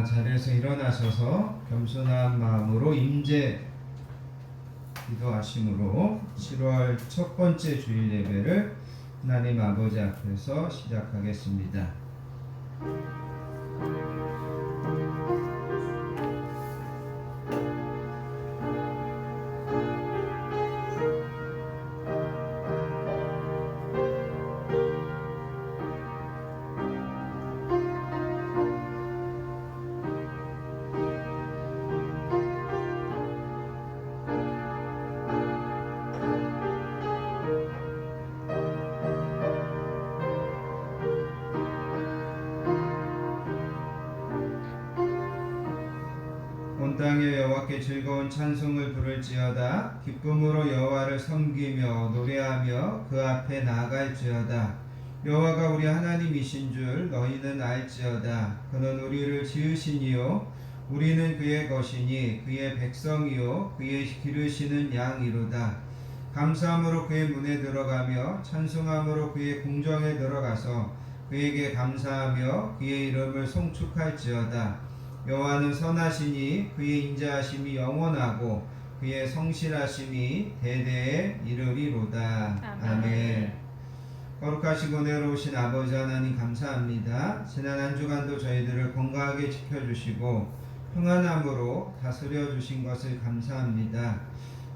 자리에서 일어나셔서 겸손한 마음으로 임재 기도하심으로 7월 첫 번째 주일 예배를 하나님 아버지 앞에서 시작하겠습니다. 온 땅에 여호와께 즐거운 찬송을 부를지어다. 기쁨으로 여호와를 섬기며 노래하며 그 앞에 나아갈지어다. 여호와가 우리 하나님이신 줄 너희는 알지어다. 그는 우리를 지으시니요 우리는 그의 것이니 그의 백성이요 그의 기르시는 양이로다. 감사함으로 그의 문에 들어가며 찬송함으로 그의 궁정에 들어가서 그에게 감사하며 그의 이름을 송축할지어다. 여호와는 선하시니 그의 인자하심이 영원하고 그의 성실하심이 대대에 이르리로다. 아멘. 거룩하시고 은혜로우신 아버지 하나님 감사합니다. 지난 한 주간도 저희들을 건강하게 지켜주시고 평안함으로 다스려 주신 것을 감사합니다.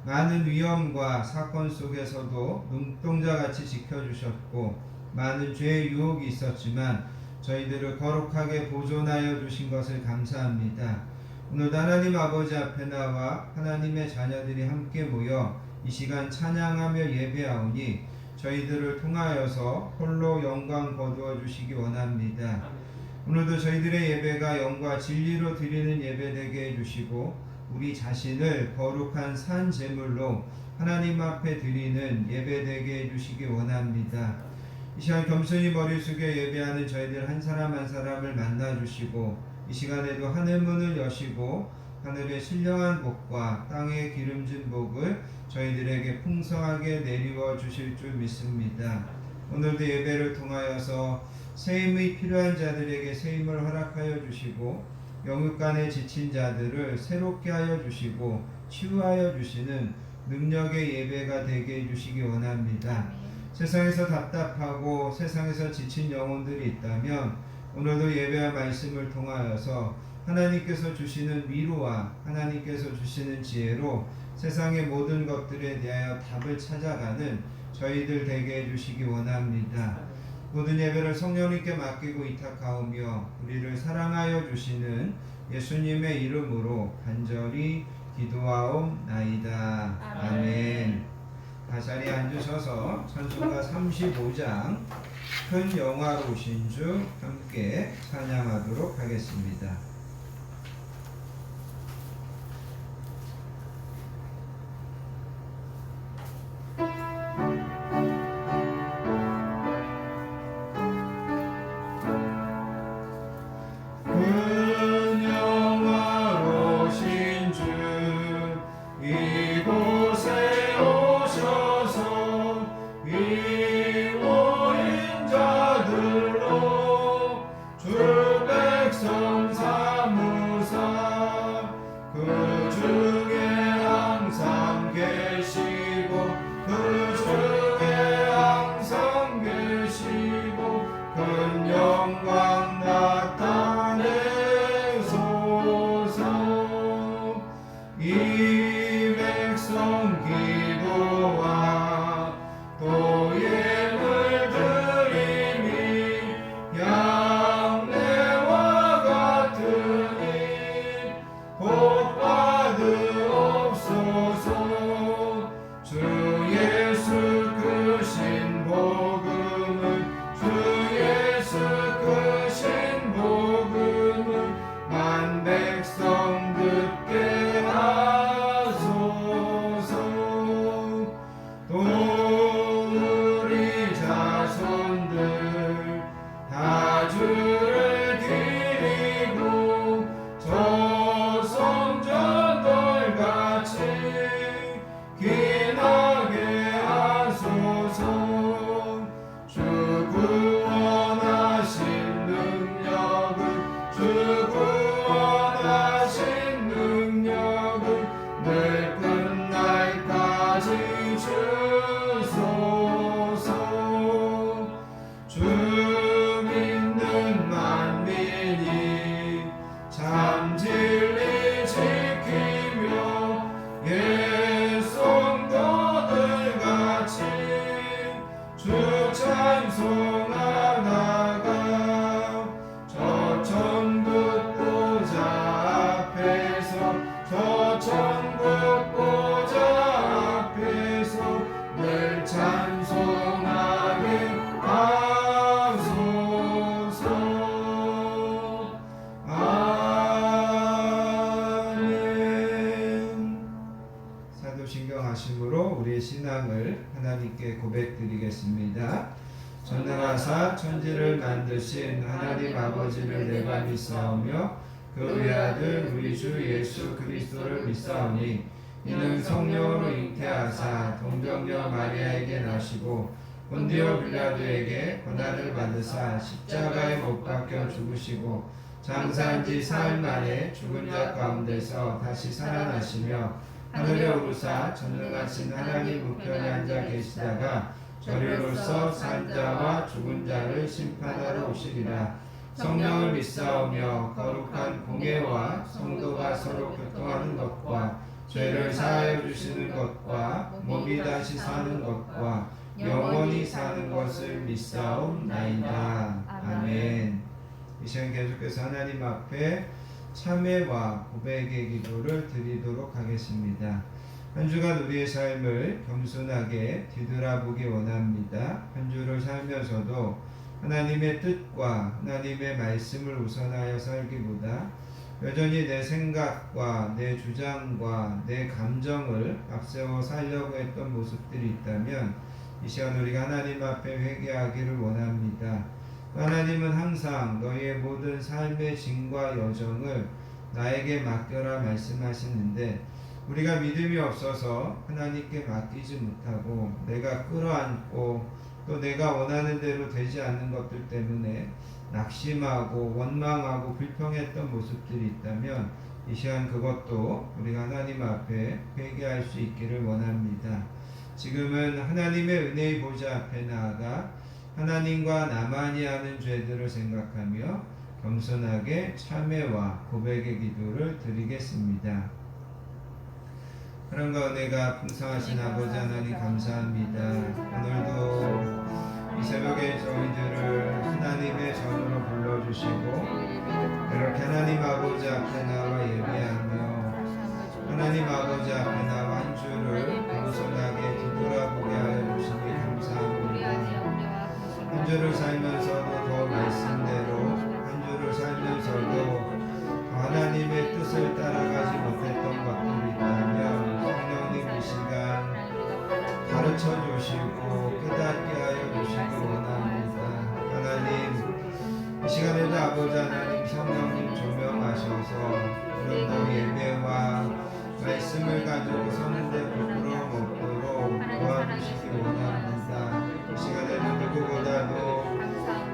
많은 위험과 사건 속에서도 눈동자같이 지켜주셨고 많은 죄의 유혹이 있었지만 저희들을 거룩하게 보존하여 주신 것을 감사합니다. 오늘도 하나님 아버지 앞에 나와 하나님의 자녀들이 함께 모여 이 시간 찬양하며 예배하오니 저희들을 통하여서 홀로 영광 거두어 주시기 원합니다. 오늘도 저희들의 예배가 영과 진리로 드리는 예배 되게 해주시고 우리 자신을 거룩한 산 제물로 하나님 앞에 드리는 예배 되게 해주시기 원합니다. 이 시간 겸손히 머리 숙여 예배하는 저희들 한 사람 한 사람을 만나주시고 이 시간에도 하늘 문을 여시고 하늘의 신령한 복과 땅의 기름진 복을 저희들에게 풍성하게 내리워 주실 줄 믿습니다. 오늘도 예배를 통하여서 세임이 필요한 자들에게 세임을 허락하여 주시고 영육간에 지친 자들을 새롭게 하여 주시고 치유하여 주시는 능력의 예배가 되게 해주시기 원합니다. 세상에서 답답하고 세상에서 지친 영혼들이 있다면 오늘도 예배와 말씀을 통하여서 하나님께서 주시는 위로와 하나님께서 주시는 지혜로 세상의 모든 것들에 대하여 답을 찾아가는 저희들 되게 해주시기 원합니다. 모든 예배를 성령님께 맡기고 위탁하오며 우리를 사랑하여 주시는 예수님의 이름으로 간절히 기도하옵나이다. 아멘. 자리에 앉으셔서 찬송가 35장 큰 영화로우신 주 함께 찬양하도록 하겠습니다. 주 구원하신 능력을 주 구원 하나님께 고백드리겠습니다. 전능하사 천지를 만드신 하나님 아버지를 내가 믿사오며 그 외아들 우리 주 예수 그리스도를 믿사오니 이는 성령으로 잉태하사 동정녀 마리아에게 나시고 본디오 빌라도에게 고난을 받으사 십자가에 못 박혀 죽으시고 장사한 지 사흘 만에 죽은 자 가운데서 다시 살아나시며 하늘에 오르사 전능하신 하나님 우편에 앉아 계시다가 저리로서 산 자와 죽은 자를 심판하러 오시리라. 성령을 믿사오며 거룩한 공예와 성도가 서로 교통하는 것과 죄를 사하여 주시는 것과 몸이 다시 사는 것과 영원히 사는 것을 믿사옵나이다. 아멘. 이 시간 계속해서 하나님 앞에 참회와 고백의 기도를 드리도록 하겠습니다. 한 주간 우리의 삶을 겸손하게 뒤돌아보기 원합니다. 한 주를 살면서도 하나님의 뜻과 하나님의 말씀을 우선하여 살기보다 여전히 내 생각과 내 주장과 내 감정을 앞세워 살려고 했던 모습들이 있다면 이 시간 우리가 하나님 앞에 회개하기를 원합니다. 하나님은 항상 너희의 모든 삶의 짐과 여정을 나에게 맡겨라 말씀하시는데 우리가 믿음이 없어서 하나님께 맡기지 못하고 내가 끌어안고 또 내가 원하는 대로 되지 않는 것들 때문에 낙심하고 원망하고 불평했던 모습들이 있다면 이 시간 그것도 우리가 하나님 앞에 회개할 수 있기를 원합니다. 지금은 하나님의 은혜의 보좌 앞에 나아가 하나님과 나만이 하는 죄들을 생각하며 겸손하게 참회와 고백의 기도를 드리겠습니다. 사랑과 은혜가 풍성하신 아버지 하나님 감사합니다. 오늘도 이 새벽에 저희들을 하나님의 전으로 불러주시고 이렇게 하나님 아버지 앞에 나와 예배하며 하나님 아버지 앞에 나와 한 주를 겸손하게 뒤돌아보게 하여 주시니 감사합니다. 한 주를 살면서도 더 말씀대로 한 주를 살면서도 더 하나님의 뜻을 따라가지 못했던 것들이 있다면 성령님 이 시간 가르쳐 주시고 깨닫게 하여 주시기 원합니다. 하나님 이 시간에도 아버지 하나님 성령님 조명하셔서 오늘도 예배와 말씀을 가지고 서는데 부끄러움 없도록 도와주시기 원합니다. 이 시간에는 누구보다도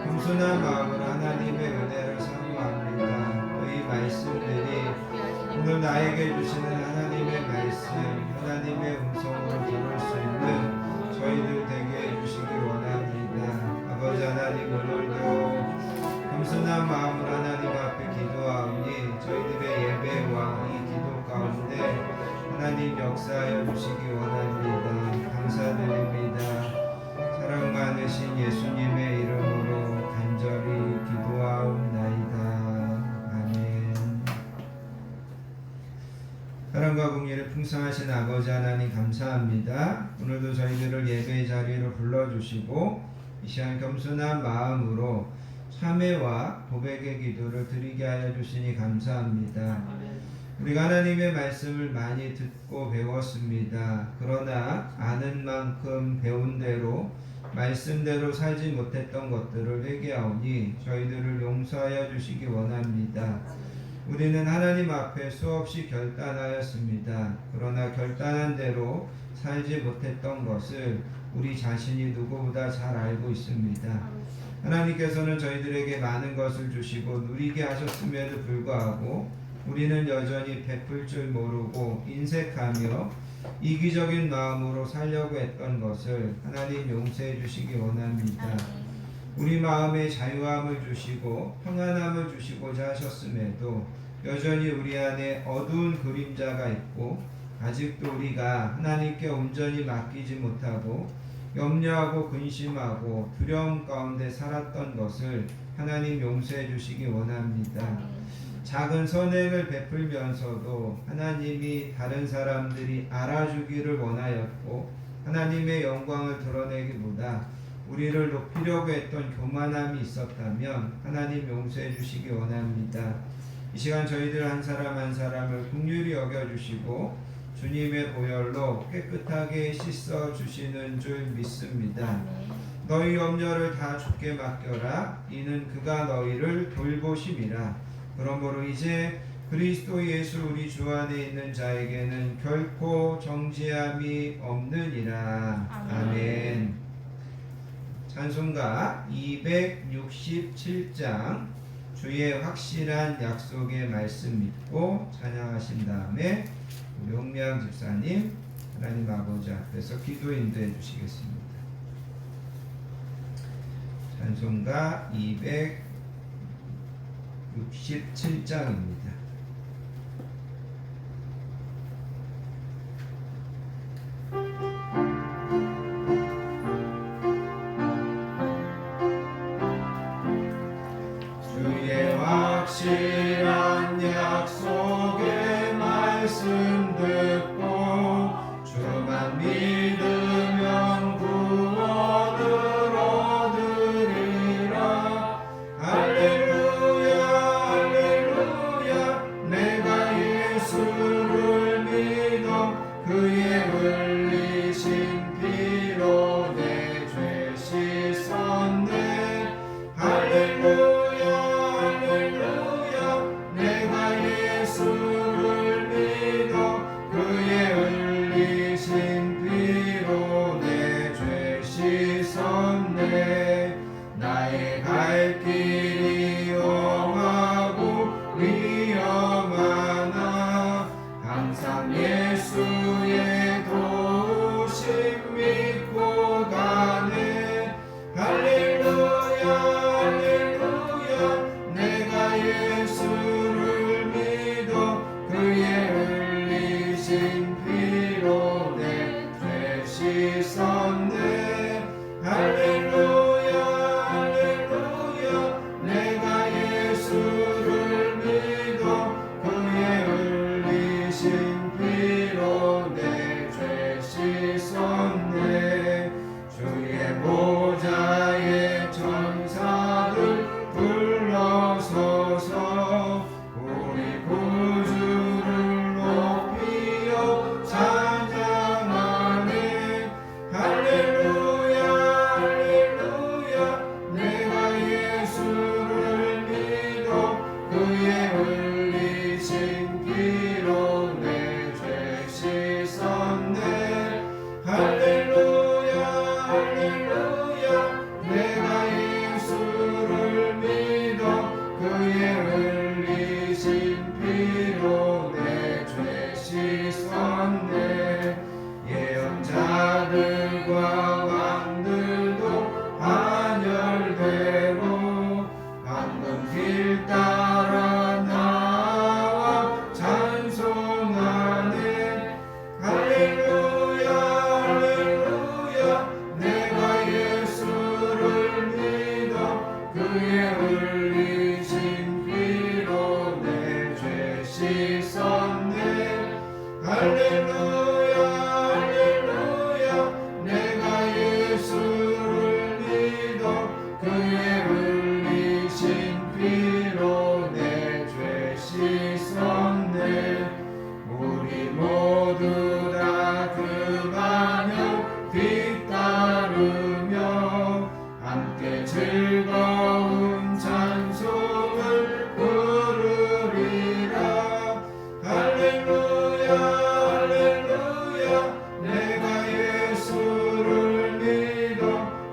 겸손한 마음으로 하나님의 은혜를 사모합니다. 이 말씀들이 오늘 나에게 주시는 하나님의 말씀, 하나님의 음성으로 들을 수 있는 저희들 되게 해주시기 원합니다. 아버지 하나님 오늘도 겸손한 마음으로 하나님 앞에 기도하오니 저희들의 예배와 이 기도 가운데 하나님 역사하여 주시기 원합니다. 감사드립니다. 사랑 많으신 예수님의 이름으로 간절히 기도하옵나이다. 아멘. 사랑과 공의를 풍성하신 아버지 하나님 감사합니다. 오늘도 저희들을 예배의 자리로 불러주시고 이 시간 겸손한 마음으로 참회와 고백의 기도를 드리게 하여 주시니 감사합니다. 우리가 하나님의 말씀을 많이 듣고 배웠습니다. 그러나 아는 만큼 배운 대로 말씀대로 살지 못했던 것들을 회개하오니 저희들을 용서하여 주시기 원합니다. 우리는 하나님 앞에 수없이 결단하였습니다. 그러나 결단한 대로 살지 못했던 것을 우리 자신이 누구보다 잘 알고 있습니다. 하나님께서는 저희들에게 많은 것을 주시고 누리게 하셨음에도 불구하고 우리는 여전히 베풀 줄 모르고 인색하며 이기적인 마음으로 살려고 했던 것을 하나님 용서해 주시기 원합니다. 우리 마음에 자유함을 주시고 평안함을 주시고자 하셨음에도 여전히 우리 안에 어두운 그림자가 있고 아직도 우리가 하나님께 온전히 맡기지 못하고 염려하고 근심하고 두려움 가운데 살았던 것을 하나님 용서해 주시기 원합니다. 작은 선행을 베풀면서도 하나님이 다른 사람들이 알아주기를 원하였고 하나님의 영광을 드러내기보다 우리를 높이려고 했던 교만함이 있었다면 하나님 용서해 주시기 원합니다. 이 시간 저희들 한 사람 한 사람을 긍휼히 여겨주시고 주님의 보혈로 깨끗하게 씻어 주시는 줄 믿습니다. 너희 염려를 다 주께 맡겨라. 이는 그가 너희를 돌보심이라. 그러므로 이제 그리스도 예수 우리 주 안에 있는 자에게는 결코 정죄함이 없느니라. 아멘. 찬송가 267장 주의 확실한 약속의 말씀 믿고 찬양하신 다음에 우리 홍미양 집사님 하나님 아버지 앞에서 기도 인도해 주시겠습니다. 찬송가 267장입니다. 주의 확실한 약속의 말씀 듣고 주만 믿으면 구원을 얻으리라. 할렐루야 할렐루야. 내가 예수를 믿어 그의 흘리신 피로 내 죄 씻었네. 할렐루야 할렐루야. 내가 예수를 믿어 그의 흘리신 피로 내 죄 씻었네. 나의 갈 길이 험하고 위험하나 항상 예수의 도우심 믿고 가네. 할렐루야 할렐루야. 내가 예수를 믿어 그의 흘리신 피로 내 죄 씻었네. 할렐루야 할렐루야. 내가 예수를 믿어 그의 흘리신 피로 내 죄 씻었네. 주의 보좌의 천사들 불러서서 우리 구주를 높이어 찬양하네. 할렐루야 할렐루야. 내가 예수를 믿어 그의 흘리신 피로 내 죄 씻었네. 할렐루야 할렐루야. 내가 예수를 믿어 그의 흘리신 피로 내 죄 씻었네. 예언자들과 왕들도 한열대로 황금 길 따라 나와 찬송하네. 할렐루야 할렐루야. 내가 예수를 믿어 그의 흘리신 피로 내 죄 씻었네. 할렐루야 할렐루야. 내가 예수를 믿어 그의 흘리신 피로 내 죄 씻었네. 우리 모두 다 그 반역 뒤따르며 함께 즐거운 찬송을 부르리라. 할렐루야 할렐루야. 내가 예수를 믿어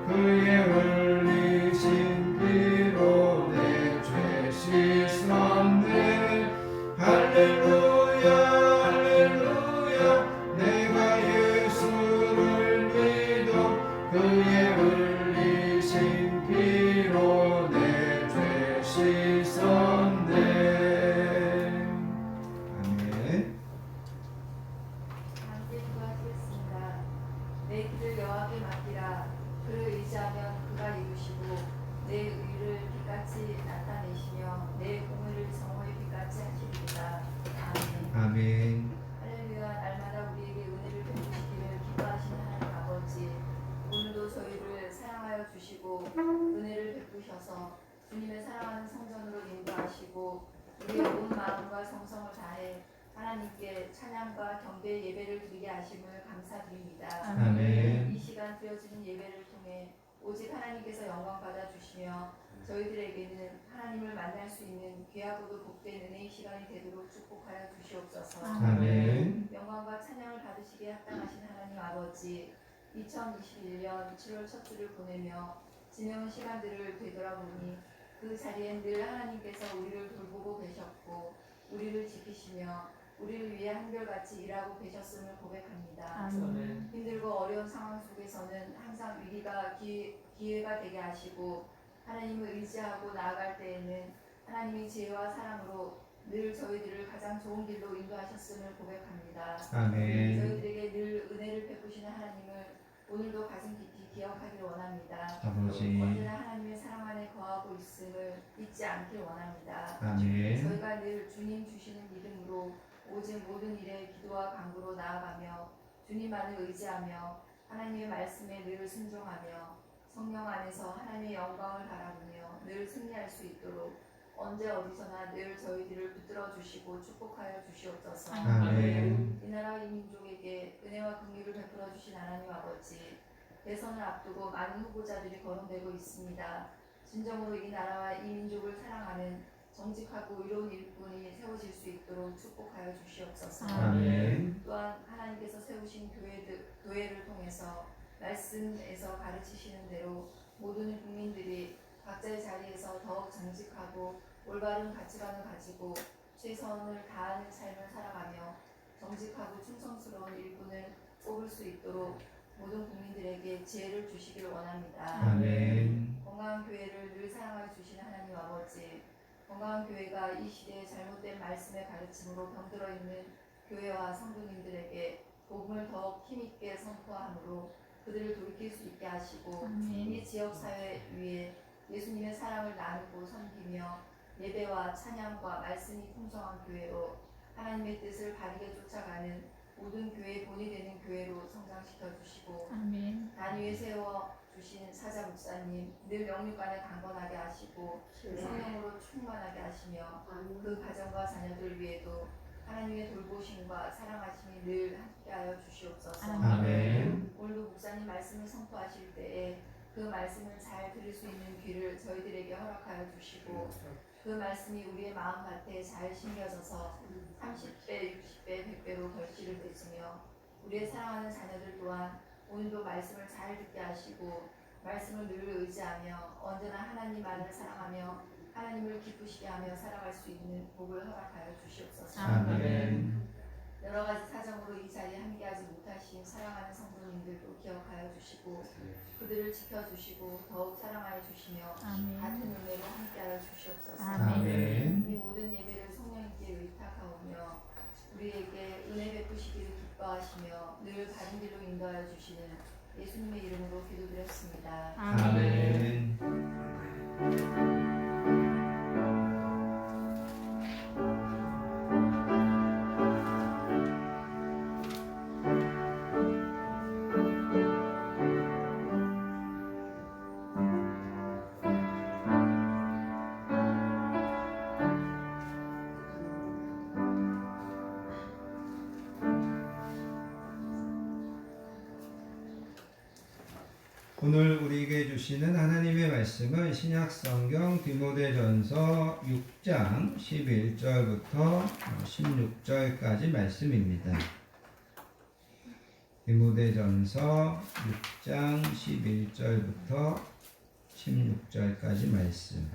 그의 흘리신 피로 내 죄 씻었네. 할렐루야 할렐루야. 내가 예수를 믿어 그의 흘리신 피로 내 죄 씻었네. 아멘. 함께 기도하시겠습니다. 내 길을 여호와께 맡기라. 그를 의지하면 그가 이루시고 내 의를 빛같이 나타내시며 내 공의를 성호의 빛같이 하시리이다. 아멘. 아멘. 할렐루야. 날마다 우리에게 은혜를 베푸시기를 기뻐하시는 하나님 아버지, 오늘도 저희를 사랑하여 주시고 은혜를 베푸셔서 주님의 사랑하는 성전으로 인도하시고 우리의 온 마음과 성성을 다해 하나님께 찬양과 경배 예배를 드리게 하심을 감사드립니다. 아멘. 이 시간 드려지는 예배를 통해 오직 하나님께서 영광 받아 주시며 저희들에게는 하나님을 만날 수 있는 귀하고도 복된 은혜의 시간이 되도록 축복하여 주시옵소서. 아멘. 영광과 찬양을 받으시기에 합당하신 하나님 아버지, 2021년 7월 첫 주를 보내며 지내온 시간들을 되돌아보니 그 자리엔 늘 하나님께서 우리를 돌보고 계셨고 우리를 지키시며 우리를 위해 한결같이 일하고 계셨음을 고백합니다. 힘들고 어려운 상황 속에서는 항상 위기가 기회가 되게 하시고 하나님을 의지하고 나아갈 때에는 하나님의 지혜와 사랑으로 늘 저희들을 가장 좋은 길로 인도하셨음을 고백합니다. 아멘. 저희들에게 늘 은혜를 베푸시는 하나님을 오늘도 가슴 깊이 기억하길 원합니다. 아버지. 언제나 하나님의 사랑 안에 거하고 있음을 잊지 않길 원합니다. 아멘. 저희가 늘 주님 주시는 믿음으로 오직 모든 일에 기도와 간구로 나아가며 주님만을 의지하며 하나님의 말씀에 늘 순종하며 성령 안에서 하나님의 영광을 바라보며 늘 승리할 수 있도록 언제 어디서나 늘 저희들을 붙들어 주시고 축복하여 주시옵소서. 아멘. 이 나라 이 민족에게 은혜와 긍휼을 베풀어 주신 하나님 아버지, 대선을 앞두고 많은 후보자들이 거론되고 있습니다. 진정으로 이 나라와 이 민족을 사랑하는 정직하고 의로운 일꾼이 세워질 수 있도록 축복하여 주시옵소서. 아멘. 또한 하나님께서 세우신 교회를 통해서 말씀에서 가르치시는 대로 모든 국민들이 각자의 자리에서 더욱 정직하고 올바른 가치관을 가지고 최선을 다하는 삶을 살아가며 정직하고 충성스러운 일꾼을 뽑을 수 있도록 모든 국민들에게 지혜를 주시기를 원합니다. 아멘. 건강한 교회를 늘 사랑하여 주시는 하나님 아버지, 건강한 교회가 이 시대의 잘못된 말씀의 가르침으로 병들어 있는 교회와 성도님들에게 복음을 더욱 힘있게 선포함으로 그들을 돌이킬 수 있게 하시고 이 지역사회 위에 예수님의 사랑을 나누고 섬기며 예배와 찬양과 말씀이 풍성한 교회로 하나님의 뜻을 바르게 쫓아가는 모든 교회의 본이 되는 교회로 성장시켜 주시고 단 위에 세워 주신 사자 목사님 늘 영육 안에 강건하게 하시고 성령으로 충만하게 하시며 그 가정과 자녀들 위에도 하나님의 돌보심과 사랑하심이 늘 함께하여 주시옵소서. 아멘. 오늘도 목사님 말씀을 선포하실 때에 그 말씀을 잘 들을 수 있는 귀를 저희들에게 허락하여 주시고 그 말씀이 우리의 마음밭에 잘 심겨져서 30배, 60배, 100배로 결실을 맺으며 우리의 사랑하는 자녀들 또한 오늘도 말씀을 잘 듣게 하시고 말씀을 늘 의지하며 언제나 하나님만을 사랑하며 하나님을 기쁘시게 하며 살아갈 수 있는 복을 허락하여 주시옵소서. 아멘. 여러 가지 사정으로 이 자리에 함께하지 못하신 사랑하는 성도님들도 기억하여 주시고 그들을 지켜주시고 더욱 사랑하여 주시며 같은 은혜로 함께하여 주시옵소서. 아멘. 이 모든 예배를 성령님께 의탁하오며 우리에게 은혜 베푸시기를 기뻐하시며 늘 바른 길로 인도하여 주시는 예수님의 이름으로 기도드렸습니다. 아멘. 오늘 우리에게 주시는 하나님의 말씀은 신약성경 디모데전서 6장 11절부터 16절까지 말씀입니다. 디모데전서 6장 11절부터 16절까지 말씀.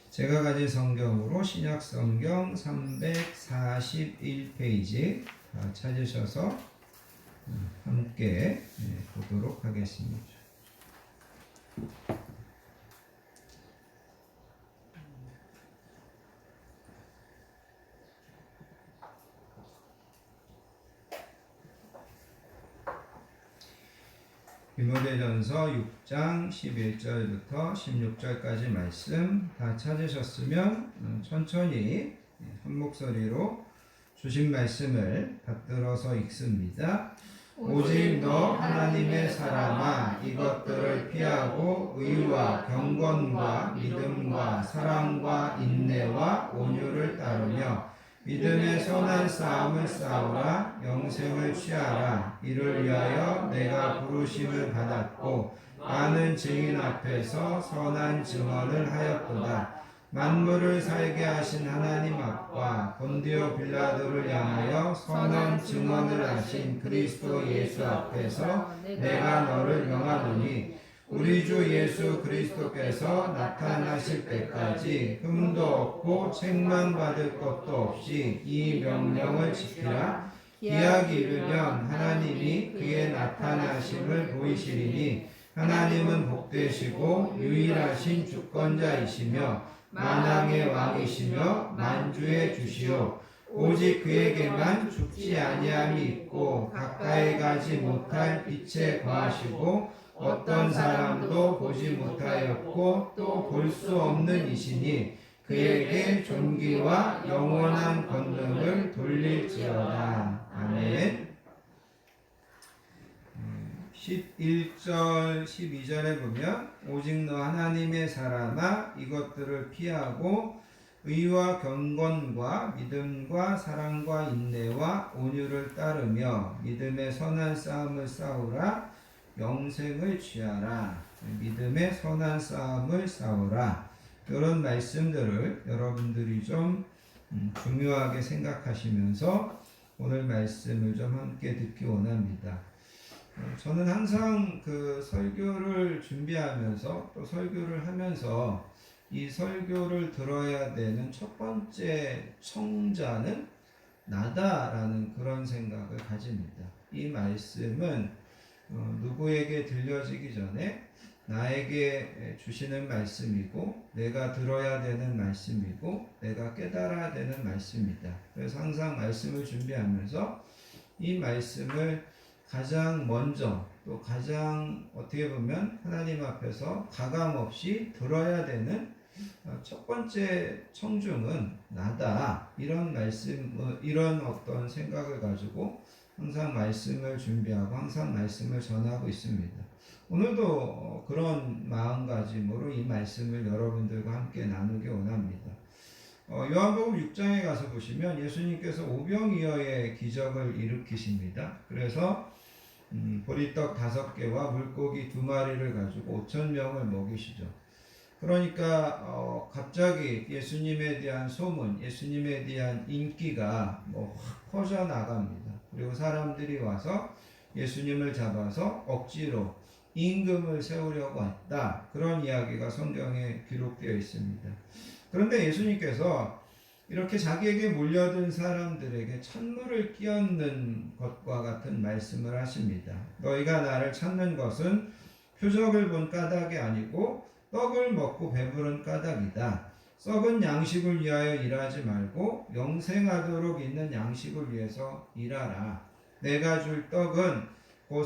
제가 가진 성경으로 신약성경 341페이지 찾으셔서 함께 보도록 하겠습니다. 디모데전서 6장 11절부터 16절까지 말씀 다 찾으셨으면 천천히 한 목소리로 주신 말씀을 받들어서 읽습니다. 오직 너 하나님의 사람아 이것들을 피하고 의와 경건과 믿음과 사랑과 인내와 온유를 따르며 믿음의 선한 싸움을 싸우라. 영생을 취하라. 이를 위하여 내가 부르심을 받았고 많은 증인 앞에서 선한 증언을 하였도다. 만물을 살게 하신 하나님 앞과 본디오 빌라도를 향하여 선한 증언을 하신 그리스도 예수 앞에서 내가 너를 명하노니 우리 주 예수 그리스도께서 나타나실 때까지 흠도 없고 책망받을 것도 없이 이 명령을 지키라. 기약이 이르면 하나님이 그의 나타나심을 보이시리니 하나님은 복되시고 유일하신 주권자이시며 만왕의 왕이시며 만주의 주시오. 오직 그에게만 죽지 아니함이 있고 가까이 가지 못할 빛에 거하시고 어떤 사람도 보지 못하였고 또 볼 수 없는 이시니 그에게 존귀와 영원한 권능을 돌릴지어다. 아멘. 11절 12절에 보면 오직 너 하나님의 사람아 이것들을 피하고 의와 경건과 믿음과 사랑과 인내와 온유를 따르며 믿음의 선한 싸움을 싸우라. 영생을 취하라. 믿음의 선한 싸움을 싸우라. 이런 말씀들을 여러분들이 좀 중요하게 생각하시면서 오늘 말씀을 좀 함께 듣기 원합니다. 저는 항상 그 설교를 준비하면서 또 설교를 하면서 이 설교를 들어야 되는 첫 번째 청자는 나다라는 그런 생각을 가집니다. 이 말씀은 누구에게 들려지기 전에 나에게 주시는 말씀이고 내가 들어야 되는 말씀이고 내가 깨달아야 되는 말씀이다. 그래서 항상 말씀을 준비하면서 이 말씀을 가장 먼저 또 가장 어떻게 보면 하나님 앞에서 가감없이 들어야 되는 첫 번째 청중은 나다. 이런 말씀, 이런 어떤 생각을 가지고 항상 말씀을 준비하고 항상 말씀을 전하고 있습니다. 오늘도 그런 마음가짐으로 이 말씀을 여러분들과 함께 나누기 원합니다. 요한복음 6장에 가서 보시면 예수님께서 오병이어의 기적을 일으키십니다. 그래서 보리떡 5개와 물고기 2마리를 가지고 5,000명을 먹이시죠. 그러니까 갑자기 예수님에 대한 소문, 예수님에 대한 인기가 확 퍼져나갑니다. 그리고 사람들이 와서 예수님을 잡아서 억지로 임금을 세우려고 했다. 그런 이야기가 성경에 기록되어 있습니다. 그런데 예수님께서 이렇게 자기에게 몰려든 사람들에게 찬물을 끼얹는 것과 같은 말씀을 하십니다. 너희가 나를 찾는 것은 표적을 본 까닭이 아니고 떡을 먹고 배부른 까닭이다. 썩은 양식을 위하여 일하지 말고 영생하도록 있는 양식을 위해서 일하라. 내가 줄 떡은 곧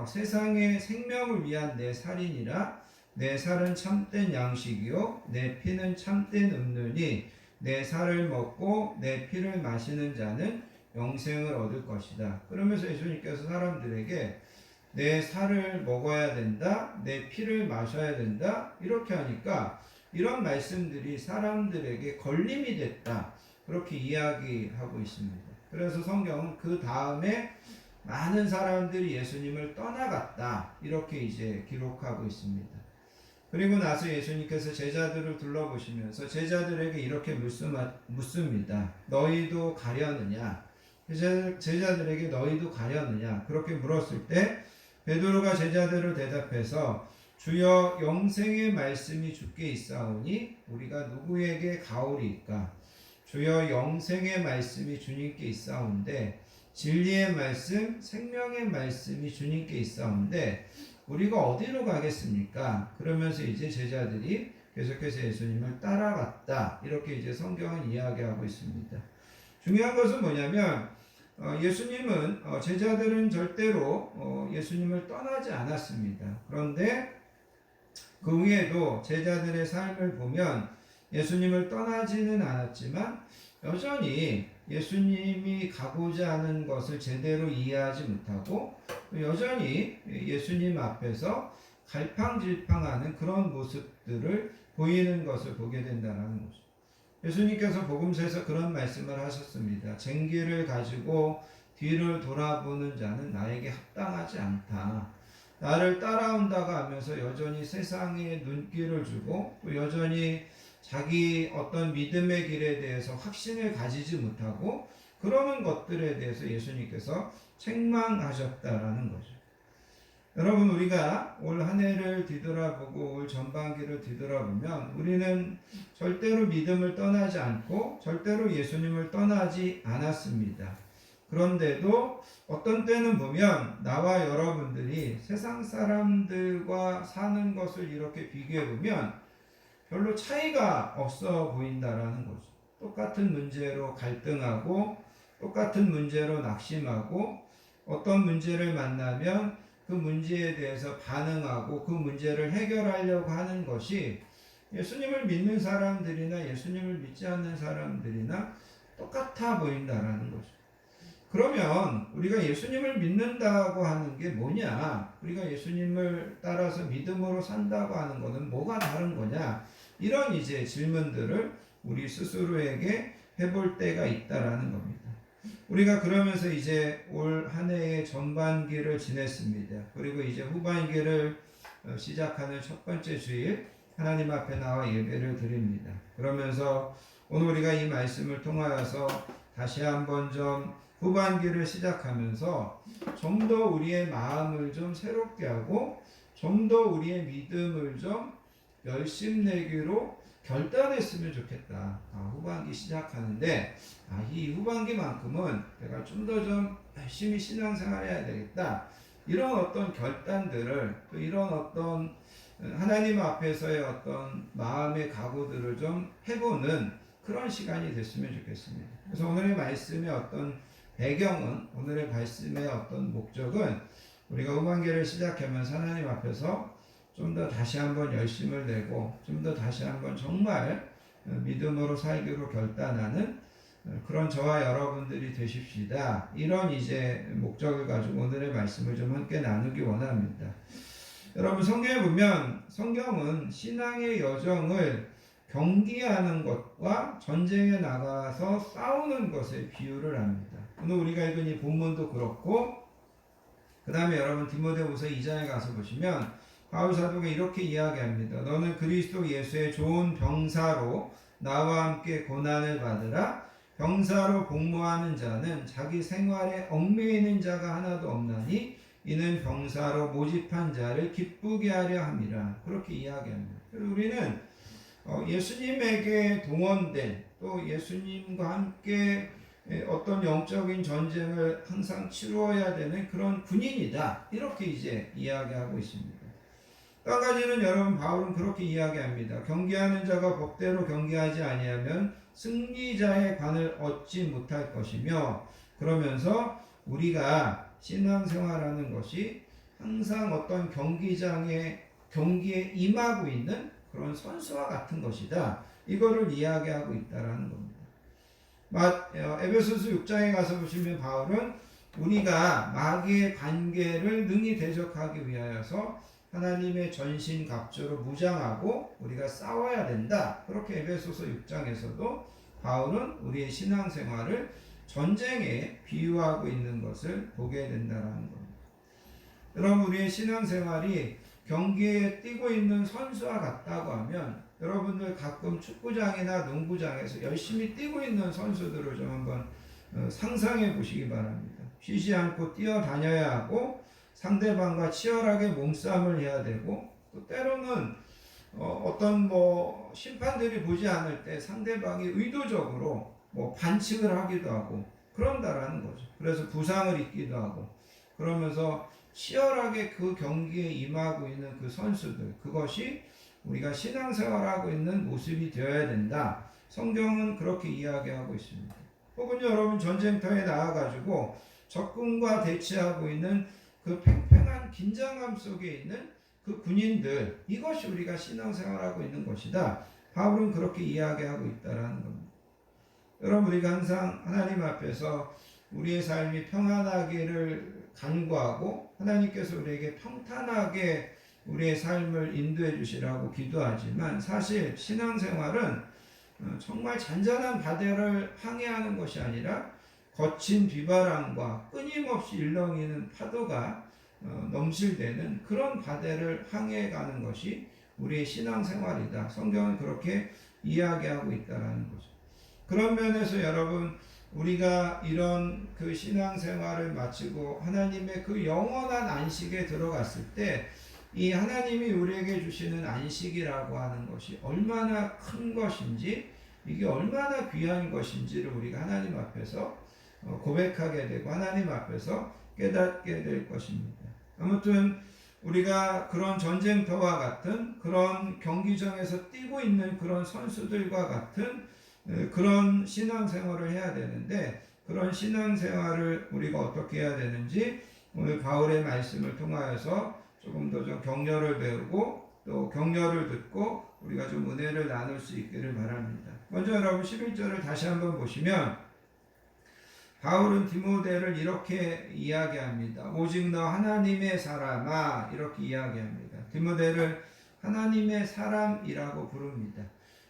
세상의 생명을 위한 내 살이니라. 내 살은 참된 양식이요 내 피는 참된 음료니 내 살을 먹고 내 피를 마시는 자는 영생을 얻을 것이다. 그러면서 예수님께서 사람들에게 내 살을 먹어야 된다, 내 피를 마셔야 된다, 이렇게 하니까 이런 말씀들이 사람들에게 걸림이 됐다. 그렇게 이야기하고 있습니다. 그래서 성경은 그 다음에 많은 사람들이 예수님을 떠나갔다. 이렇게 이제 기록하고 있습니다. 그리고 나서 예수님께서 제자들을 둘러보시면서 제자들에게 이렇게 묻습니다. 너희도 가려느냐? 제자들에게 너희도 가려느냐? 그렇게 물었을 때 베드로가 제자들을 대답해서 주여 영생의 말씀이 주께 있사오니 우리가 누구에게 가오리이까? 주여 영생의 말씀이 주님께 있사온데 진리의 말씀, 생명의 말씀이 주님께 있사온데 우리가 어디로 가겠습니까? 그러면서 이제 제자들이 계속해서 예수님을 따라갔다. 이렇게 이제 성경은 이야기하고 있습니다. 중요한 것은 뭐냐면 예수님은 제자들은 절대로 예수님을 떠나지 않았습니다. 그런데 그 후에도 제자들의 삶을 보면 예수님을 떠나지는 않았지만 여전히 예수님이 가고자 하는 것을 제대로 이해하지 못하고 여전히 예수님 앞에서 갈팡질팡하는 그런 모습들을 보이는 것을 보게 된다는 거죠. 예수님께서 복음서에서 그런 말씀을 하셨습니다. 쟁기를 가지고 뒤를 돌아보는 자는 나에게 합당하지 않다. 나를 따라온다고 하면서 여전히 세상에 눈길을 주고 또 여전히 자기 어떤 믿음의 길에 대해서 확신을 가지지 못하고 그러는 것들에 대해서 예수님께서 책망하셨다라는 거죠. 여러분, 우리가 올 한 해를 뒤돌아보고 올 전반기를 뒤돌아보면 우리는 절대로 믿음을 떠나지 않고 절대로 예수님을 떠나지 않았습니다. 그런데도 어떤 때는 보면 나와 여러분들이 세상 사람들과 사는 것을 이렇게 비교해 보면 별로 차이가 없어 보인다라는 거죠. 똑같은 문제로 갈등하고 똑같은 문제로 낙심하고 어떤 문제를 만나면 그 문제에 대해서 반응하고 그 문제를 해결하려고 하는 것이 예수님을 믿는 사람들이나 예수님을 믿지 않는 사람들이나 똑같아 보인다라는 거죠. 그러면 우리가 예수님을 믿는다고 하는 게 뭐냐? 우리가 예수님을 따라서 믿음으로 산다고 하는 것은 뭐가 다른 거냐? 이런 이제 질문들을 우리 스스로에게 해볼 때가 있다라는 겁니다. 우리가 그러면서 이제 올 한 해의 전반기를 지냈습니다. 그리고 이제 후반기를 시작하는 첫 번째 주일 하나님 앞에 나와 예배를 드립니다. 그러면서 오늘 우리가 이 말씀을 통하여서 다시 한번 좀 후반기를 시작하면서 좀 더 우리의 마음을 좀 새롭게 하고 좀 더 우리의 믿음을 좀 열심내기로 결단했으면 좋겠다. 후반기 시작하는데 이 후반기만큼은 내가 좀 더 좀 열심히 신앙생활 해야 되겠다. 이런 어떤 결단들을 또 이런 어떤 하나님 앞에서의 어떤 마음의 각오들을 좀 해보는 그런 시간이 됐으면 좋겠습니다. 그래서 오늘의 말씀의 어떤 배경은 오늘의 말씀의 어떤 목적은 우리가 후반기를 시작하면서 하나님 앞에서 좀 더 다시 한번 열심을 내고 좀 더 다시 한번 정말 믿음으로 살기로 결단하는 그런 저와 여러분들이 되십시다. 이런 이제 목적을 가지고 오늘의 말씀을 좀 함께 나누기 원합니다. 여러분, 성경에 보면 성경은 신앙의 여정을 경기하는 것과 전쟁에 나가서 싸우는 것에 비유를 합니다. 오늘 우리가 읽은 이 본문도 그렇고 그 다음에 여러분 디모데후서 2장에 가서 보시면 바울 사도가 이렇게 이야기합니다. 너는 그리스도 예수의 좋은 병사로 나와 함께 고난을 받으라. 병사로 복무하는 자는 자기 생활에 얽매이는 자가 하나도 없나니 이는 병사로 모집한 자를 기쁘게 하려 함이라. 그렇게 이야기합니다. 그래서 우리는 예수님에게 동원된 또 예수님과 함께 어떤 영적인 전쟁을 항상 치루어야 되는 그런 군인이다. 이렇게 이제 이야기하고 있습니다. 또 한 가지는 여러분 바울은 그렇게 이야기합니다. 경계하는 자가 법대로 경계하지 아니하면 승리자의 관을 얻지 못할 것이며 그러면서 우리가 신앙생활하는 것이 항상 어떤 경기에 임하고 있는 그런 선수와 같은 것이다. 이거를 이야기하고 있다라는 겁니다. 에베소서 6장에 가서 보시면 바울은 우리가 마귀의 관계를 능히 대적하기 위하여서 하나님의 전신갑주로 무장하고 우리가 싸워야 된다. 그렇게 에베소서 6장에서도 바울은 우리의 신앙생활을 전쟁에 비유하고 있는 것을 보게 된다는 겁니다. 여러분, 우리의 신앙생활이 경기에 뛰고 있는 선수와 같다고 하면 여러분들 가끔 축구장이나 농구장에서 열심히 뛰고 있는 선수들을 좀 한번 상상해 보시기 바랍니다. 쉬지 않고 뛰어다녀야 하고 상대방과 치열하게 몸싸움을 해야 되고 또 때로는 어떤 심판들이 보지 않을 때 상대방이 의도적으로 반칙을 하기도 하고 그런다라는 거죠. 그래서 부상을 입기도 하고 그러면서 치열하게 그 경기에 임하고 있는 그 선수들, 그것이 우리가 신앙생활하고 있는 모습이 되어야 된다. 성경은 그렇게 이야기하고 있습니다. 혹은 여러분 전쟁터에 나와가지고 적군과 대치하고 있는 그 팽팽한 긴장감 속에 있는 그 군인들, 이것이 우리가 신앙생활하고 있는 것이다. 바울은 그렇게 이야기하고 있다라는 겁니다. 여러분, 우리가 항상 하나님 앞에서 우리의 삶이 평안하기를 간구하고 하나님께서 우리에게 평탄하게 우리의 삶을 인도해 주시라고 기도하지만, 사실 신앙생활은 정말 잔잔한 바다를 항해하는 것이 아니라 거친 비바람과 끊임없이 일렁이는 파도가 넘실대는 그런 바다를 항해가는 것이 우리의 신앙생활이다. 성경은 그렇게 이야기하고 있다는 거죠. 그런 면에서 여러분, 우리가 이런 그 신앙생활을 마치고 하나님의 그 영원한 안식에 들어갔을 때, 이 하나님이 우리에게 주시는 안식이라고 하는 것이 얼마나 큰 것인지, 이게 얼마나 귀한 것인지를 우리가 하나님 앞에서 고백하게 되고 하나님 앞에서 깨닫게 될 것입니다. 아무튼 우리가 그런 전쟁터와 같은 그런 경기장에서 뛰고 있는 그런 선수들과 같은 그런 신앙생활을 해야 되는데, 그런 신앙생활을 우리가 어떻게 해야 되는지 오늘 바울의 말씀을 통하여서 조금 더 좀 격려를 배우고 또 격려를 듣고 우리가 좀 은혜를 나눌 수 있기를 바랍니다. 먼저 여러분 11절을 다시 한번 보시면 바울은 디모데를 이렇게 이야기합니다. 오직 너 하나님의 사람아, 이렇게 이야기합니다. 디모데를 하나님의 사람이라고 부릅니다.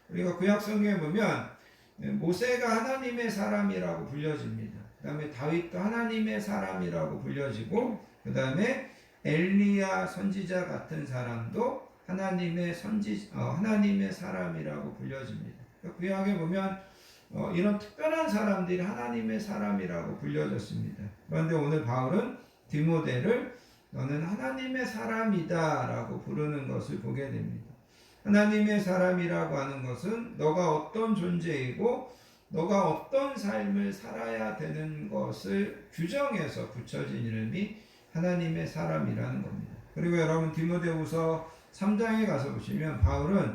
우리가 구약 성경에 보면 모세가 하나님의 사람이라고 불려집니다. 그 다음에 다윗도 하나님의 사람이라고 불려지고, 그 다음에 엘리야 선지자 같은 사람도 하나님의 사람이라고 불려집니다. 구약에 보면 이런 특별한 사람들이 하나님의 사람이라고 불려졌습니다. 그런데 오늘 바울은 디모데를 너는 하나님의 사람이다 라고 부르는 것을 보게 됩니다. 하나님의 사람이라고 하는 것은 너가 어떤 존재이고 너가 어떤 삶을 살아야 되는 것을 규정해서 붙여진 이름이 하나님의 사람이라는 겁니다. 그리고 여러분 디모데후서 3장에 가서 보시면 바울은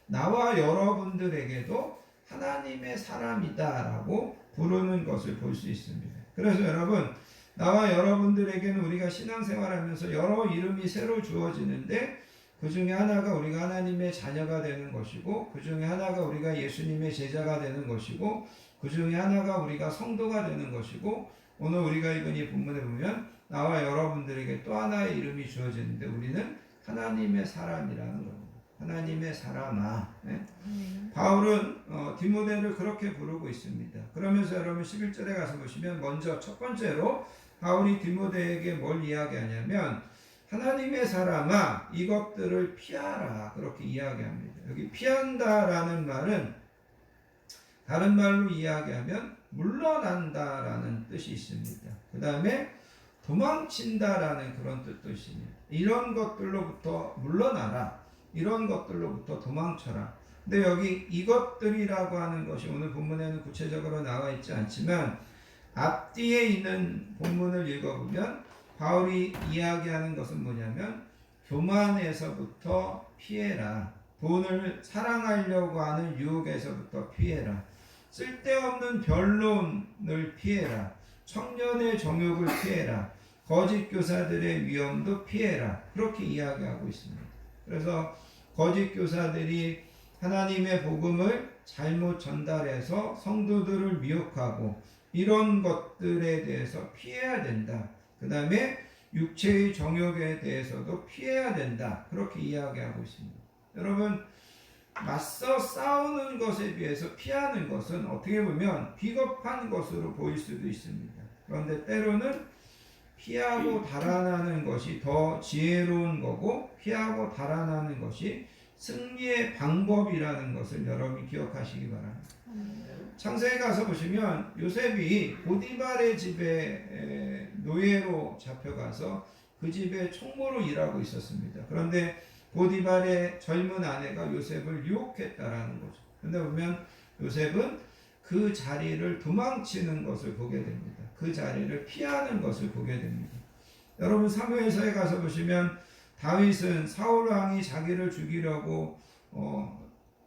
나와 여러분들에게도 하나님의 사람이다 라고 부르는 것을 볼 수 있습니다. 그래서 여러분, 나와 여러분들에게는 우리가 신앙생활하면서 여러 이름이 새로 주어지는데, 그 중에 하나가 우리가 하나님의 자녀가 되는 것이고, 그 중에 하나가 우리가 예수님의 제자가 되는 것이고, 그 중에 하나가 우리가 성도가 되는 것이고, 오늘 우리가 읽은 이 본문에 보면 나와 여러분들에게 또 하나의 이름이 주어지는데, 우리는 하나님의 사람이라는 겁니다. 하나님의 사람아. 네? 바울은 디모데를 그렇게 부르고 있습니다. 그러면서 여러분 11절에 가서 보시면 먼저 첫 번째로 바울이 디모데에게 뭘 이야기하냐면, 하나님의 사람아 이것들을 피하라, 그렇게 이야기합니다. 여기 피한다라는 말은 다른 말로 이야기하면 물러난다라는 뜻이 있습니다. 그 다음에 도망친다라는 그런 뜻도 있습니다. 이런 것들로부터 물러나라, 이런 것들로부터 도망쳐라. 근데 여기 이것들이라고 하는 것이 오늘 본문에는 구체적으로 나와 있지 않지만, 앞뒤에 있는 본문을 읽어보면 바울이 이야기하는 것은 뭐냐면, 교만에서부터 피해라, 돈을 사랑하려고 하는 유혹에서부터 피해라, 쓸데없는 변론을 피해라, 청년의 정욕을 피해라, 거짓 교사들의 위험도 피해라, 그렇게 이야기하고 있습니다. 그래서 거짓 교사들이 하나님의 복음을 잘못 전달해서 성도들을 미혹하고, 이런 것들에 대해서 피해야 된다. 그 다음에 육체의 정욕에 대해서도 피해야 된다, 그렇게 이야기하고 있습니다. 여러분, 맞서 싸우는 것에 비해서 피하는 것은 어떻게 보면 비겁한 것으로 보일 수도 있습니다. 그런데 때로는 피하고 달아나는 것이 더 지혜로운 거고, 피하고 달아나는 것이 승리의 방법이라는 것을 여러분이 기억하시기 바랍니다. 창세기에 가서 보시면 요셉이 보디발의 집에 노예로 잡혀가서 그 집에 총무로 일하고 있었습니다. 그런데 보디발의 젊은 아내가 요셉을 유혹했다라는 거죠. 그런데 보면 요셉은 그 자리를 도망치는 것을 보게 됩니다. 그 자리를 피하는 것을 보게 됩니다. 여러분 사무엘서에 가서 보시면 다윗은 사울 왕이 자기를 죽이려고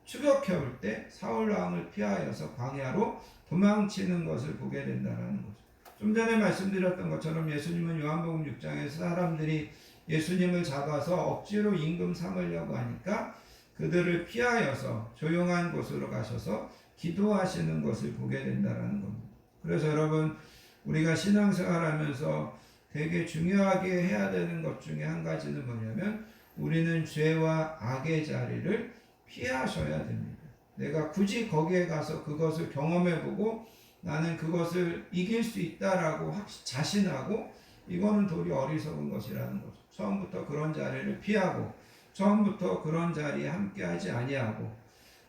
추격해 올 때 사울 왕을 피하여서 광야로 도망치는 것을 보게 된다는 거죠. 좀 전에 말씀드렸던 것처럼 예수님은 요한복음 6장에서 사람들이 예수님을 잡아서 억지로 임금 삼으려고 하니까 그들을 피하여서 조용한 곳으로 가셔서 기도하시는 것을 보게 된다는 겁니다. 그래서 여러분, 우리가 신앙생활하면서 되게 중요하게 해야 되는 것 중에 한 가지는 뭐냐면, 우리는 죄와 악의 자리를 피하셔야 됩니다. 내가 굳이 거기에 가서 그것을 경험해보고 나는 그것을 이길 수 있다라고 자신하고, 이거는 도리 어리석은 것이라는 거죠. 처음부터 그런 자리를 피하고 처음부터 그런 자리에 함께하지 아니하고,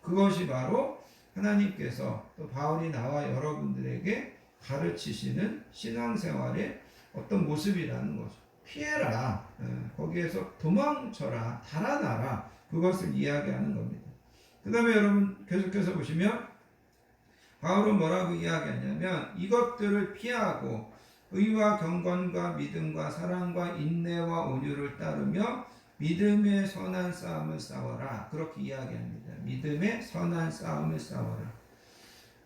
그것이 바로 하나님께서 또 바울이 나와 여러분들에게 가르치시는 신앙생활의 어떤 모습이라는 거죠. 피해라, 거기에서 도망쳐라, 달아나라, 그것을 이야기하는 겁니다. 그 다음에 여러분 계속해서 보시면 바울은 뭐라고 이야기하냐면, 이것들을 피하고 의와 경건과 믿음과 사랑과 인내와 온유를 따르며 믿음의 선한 싸움을 싸워라, 그렇게 이야기합니다. 믿음의 선한 싸움을 싸워라.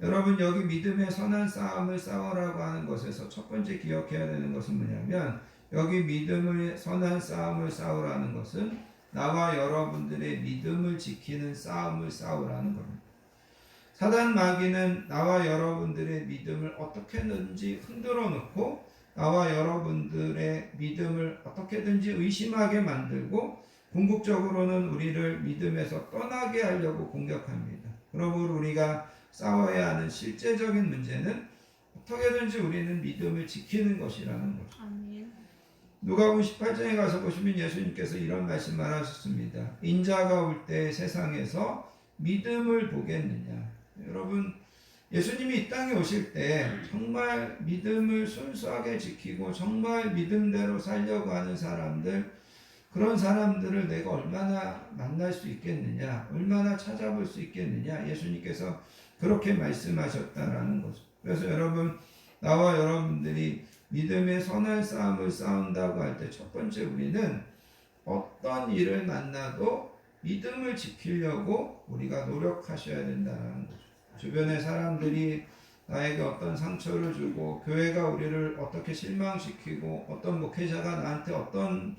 여러분, 여기 믿음의 선한 싸움을 싸워라고 하는 것에서 첫 번째 기억해야 되는 것은 뭐냐면, 여기 믿음의 선한 싸움을 싸우라는 것은 나와 여러분들의 믿음을 지키는 싸움을 싸우라는 겁니다. 사단 마귀는 나와 여러분들의 믿음을 어떻게든지 흔들어 놓고 나와 여러분들의 믿음을 어떻게든지 의심하게 만들고, 궁극적으로는 우리를 믿음에서 떠나게 하려고 공격합니다. 그러므로 우리가 싸워야 하는 실제적인 문제는 어떻게든지 우리는 믿음을 지키는 것이라는 거죠. 아멘. 누가복음 18장에 가서 보시면 예수님께서 이런 말씀을 하셨습니다. 인자가 올 때 세상에서 믿음을 보겠느냐. 여러분, 예수님이 이 땅에 오실 때 정말 믿음을 순수하게 지키고 정말 믿음대로 살려고 하는 사람들, 그런 사람들을 내가 얼마나 만날 수 있겠느냐, 얼마나 찾아볼 수 있겠느냐, 예수님께서 그렇게 말씀하셨다라는 거죠. 그래서 여러분, 나와 여러분들이 믿음의 선한 싸움을 싸운다고 할 때 첫 번째, 우리는 어떤 일을 만나도 믿음을 지키려고 우리가 노력하셔야 된다는 거죠. 주변의 사람들이 나에게 어떤 상처를 주고, 교회가 우리를 어떻게 실망시키고, 어떤 목회자가 나한테 어떤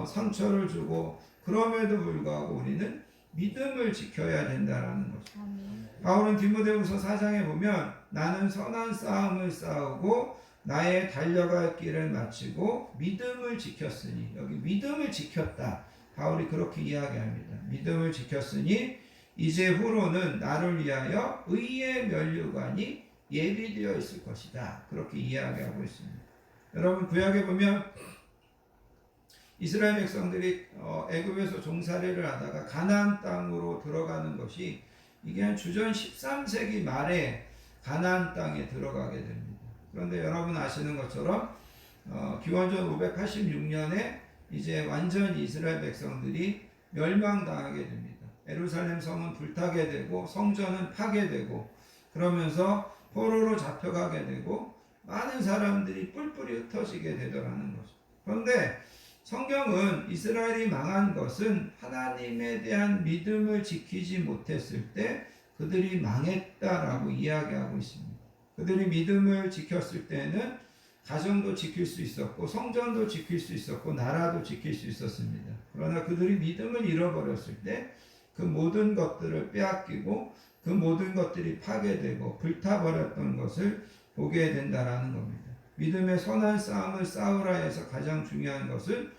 상처를 주고, 그럼에도 불구하고 우리는 믿음을 지켜야 된다는 거죠. 아멘. 바울은 디모데후서 4장에 보면, 나는 선한 싸움을 싸우고 나의 달려갈 길을 마치고 믿음을 지켰으니, 여기 믿음을 지켰다, 바울이 그렇게 이야기합니다. 믿음을 지켰으니 이제 후로는 나를 위하여 의의 면류관이 예비되어 있을 것이다, 그렇게 이야기하고 있습니다. 여러분, 구약에 보면 이스라엘 백성들이 애굽에서 종살이를 하다가 가나안 땅으로 들어가는 것이, 이게 한 주전 13세기 말에 가나안 땅에 들어가게 됩니다. 그런데 여러분 아시는 것처럼 기원전 586년에 이제 완전히 이스라엘 백성들이 멸망당하게 됩니다. 예루살렘 성은 불타게 되고 성전은 파괴되고, 그러면서 포로로 잡혀가게 되고 많은 사람들이 뿔뿔이 흩어지게 되더라는 거죠. 그런데 성경은 이스라엘이 망한 것은 하나님에 대한 믿음을 지키지 못했을 때 그들이 망했다라고 이야기하고 있습니다. 그들이 믿음을 지켰을 때는 가정도 지킬 수 있었고 성전도 지킬 수 있었고 나라도 지킬 수 있었습니다. 그러나 그들이 믿음을 잃어버렸을 때 그 모든 것들을 빼앗기고 그 모든 것들이 파괴되고 불타버렸던 것을 보게 된다라는 겁니다. 믿음의 선한 싸움을 싸우라 해서 가장 중요한 것은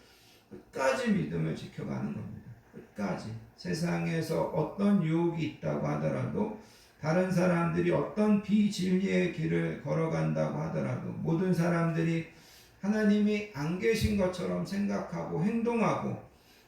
끝까지 믿음을 지켜가는 겁니다. 끝까지. 세상에서 어떤 유혹이 있다고 하더라도, 다른 사람들이 어떤 비진리의 길을 걸어간다고 하더라도, 모든 사람들이 하나님이 안 계신 것처럼 생각하고 행동하고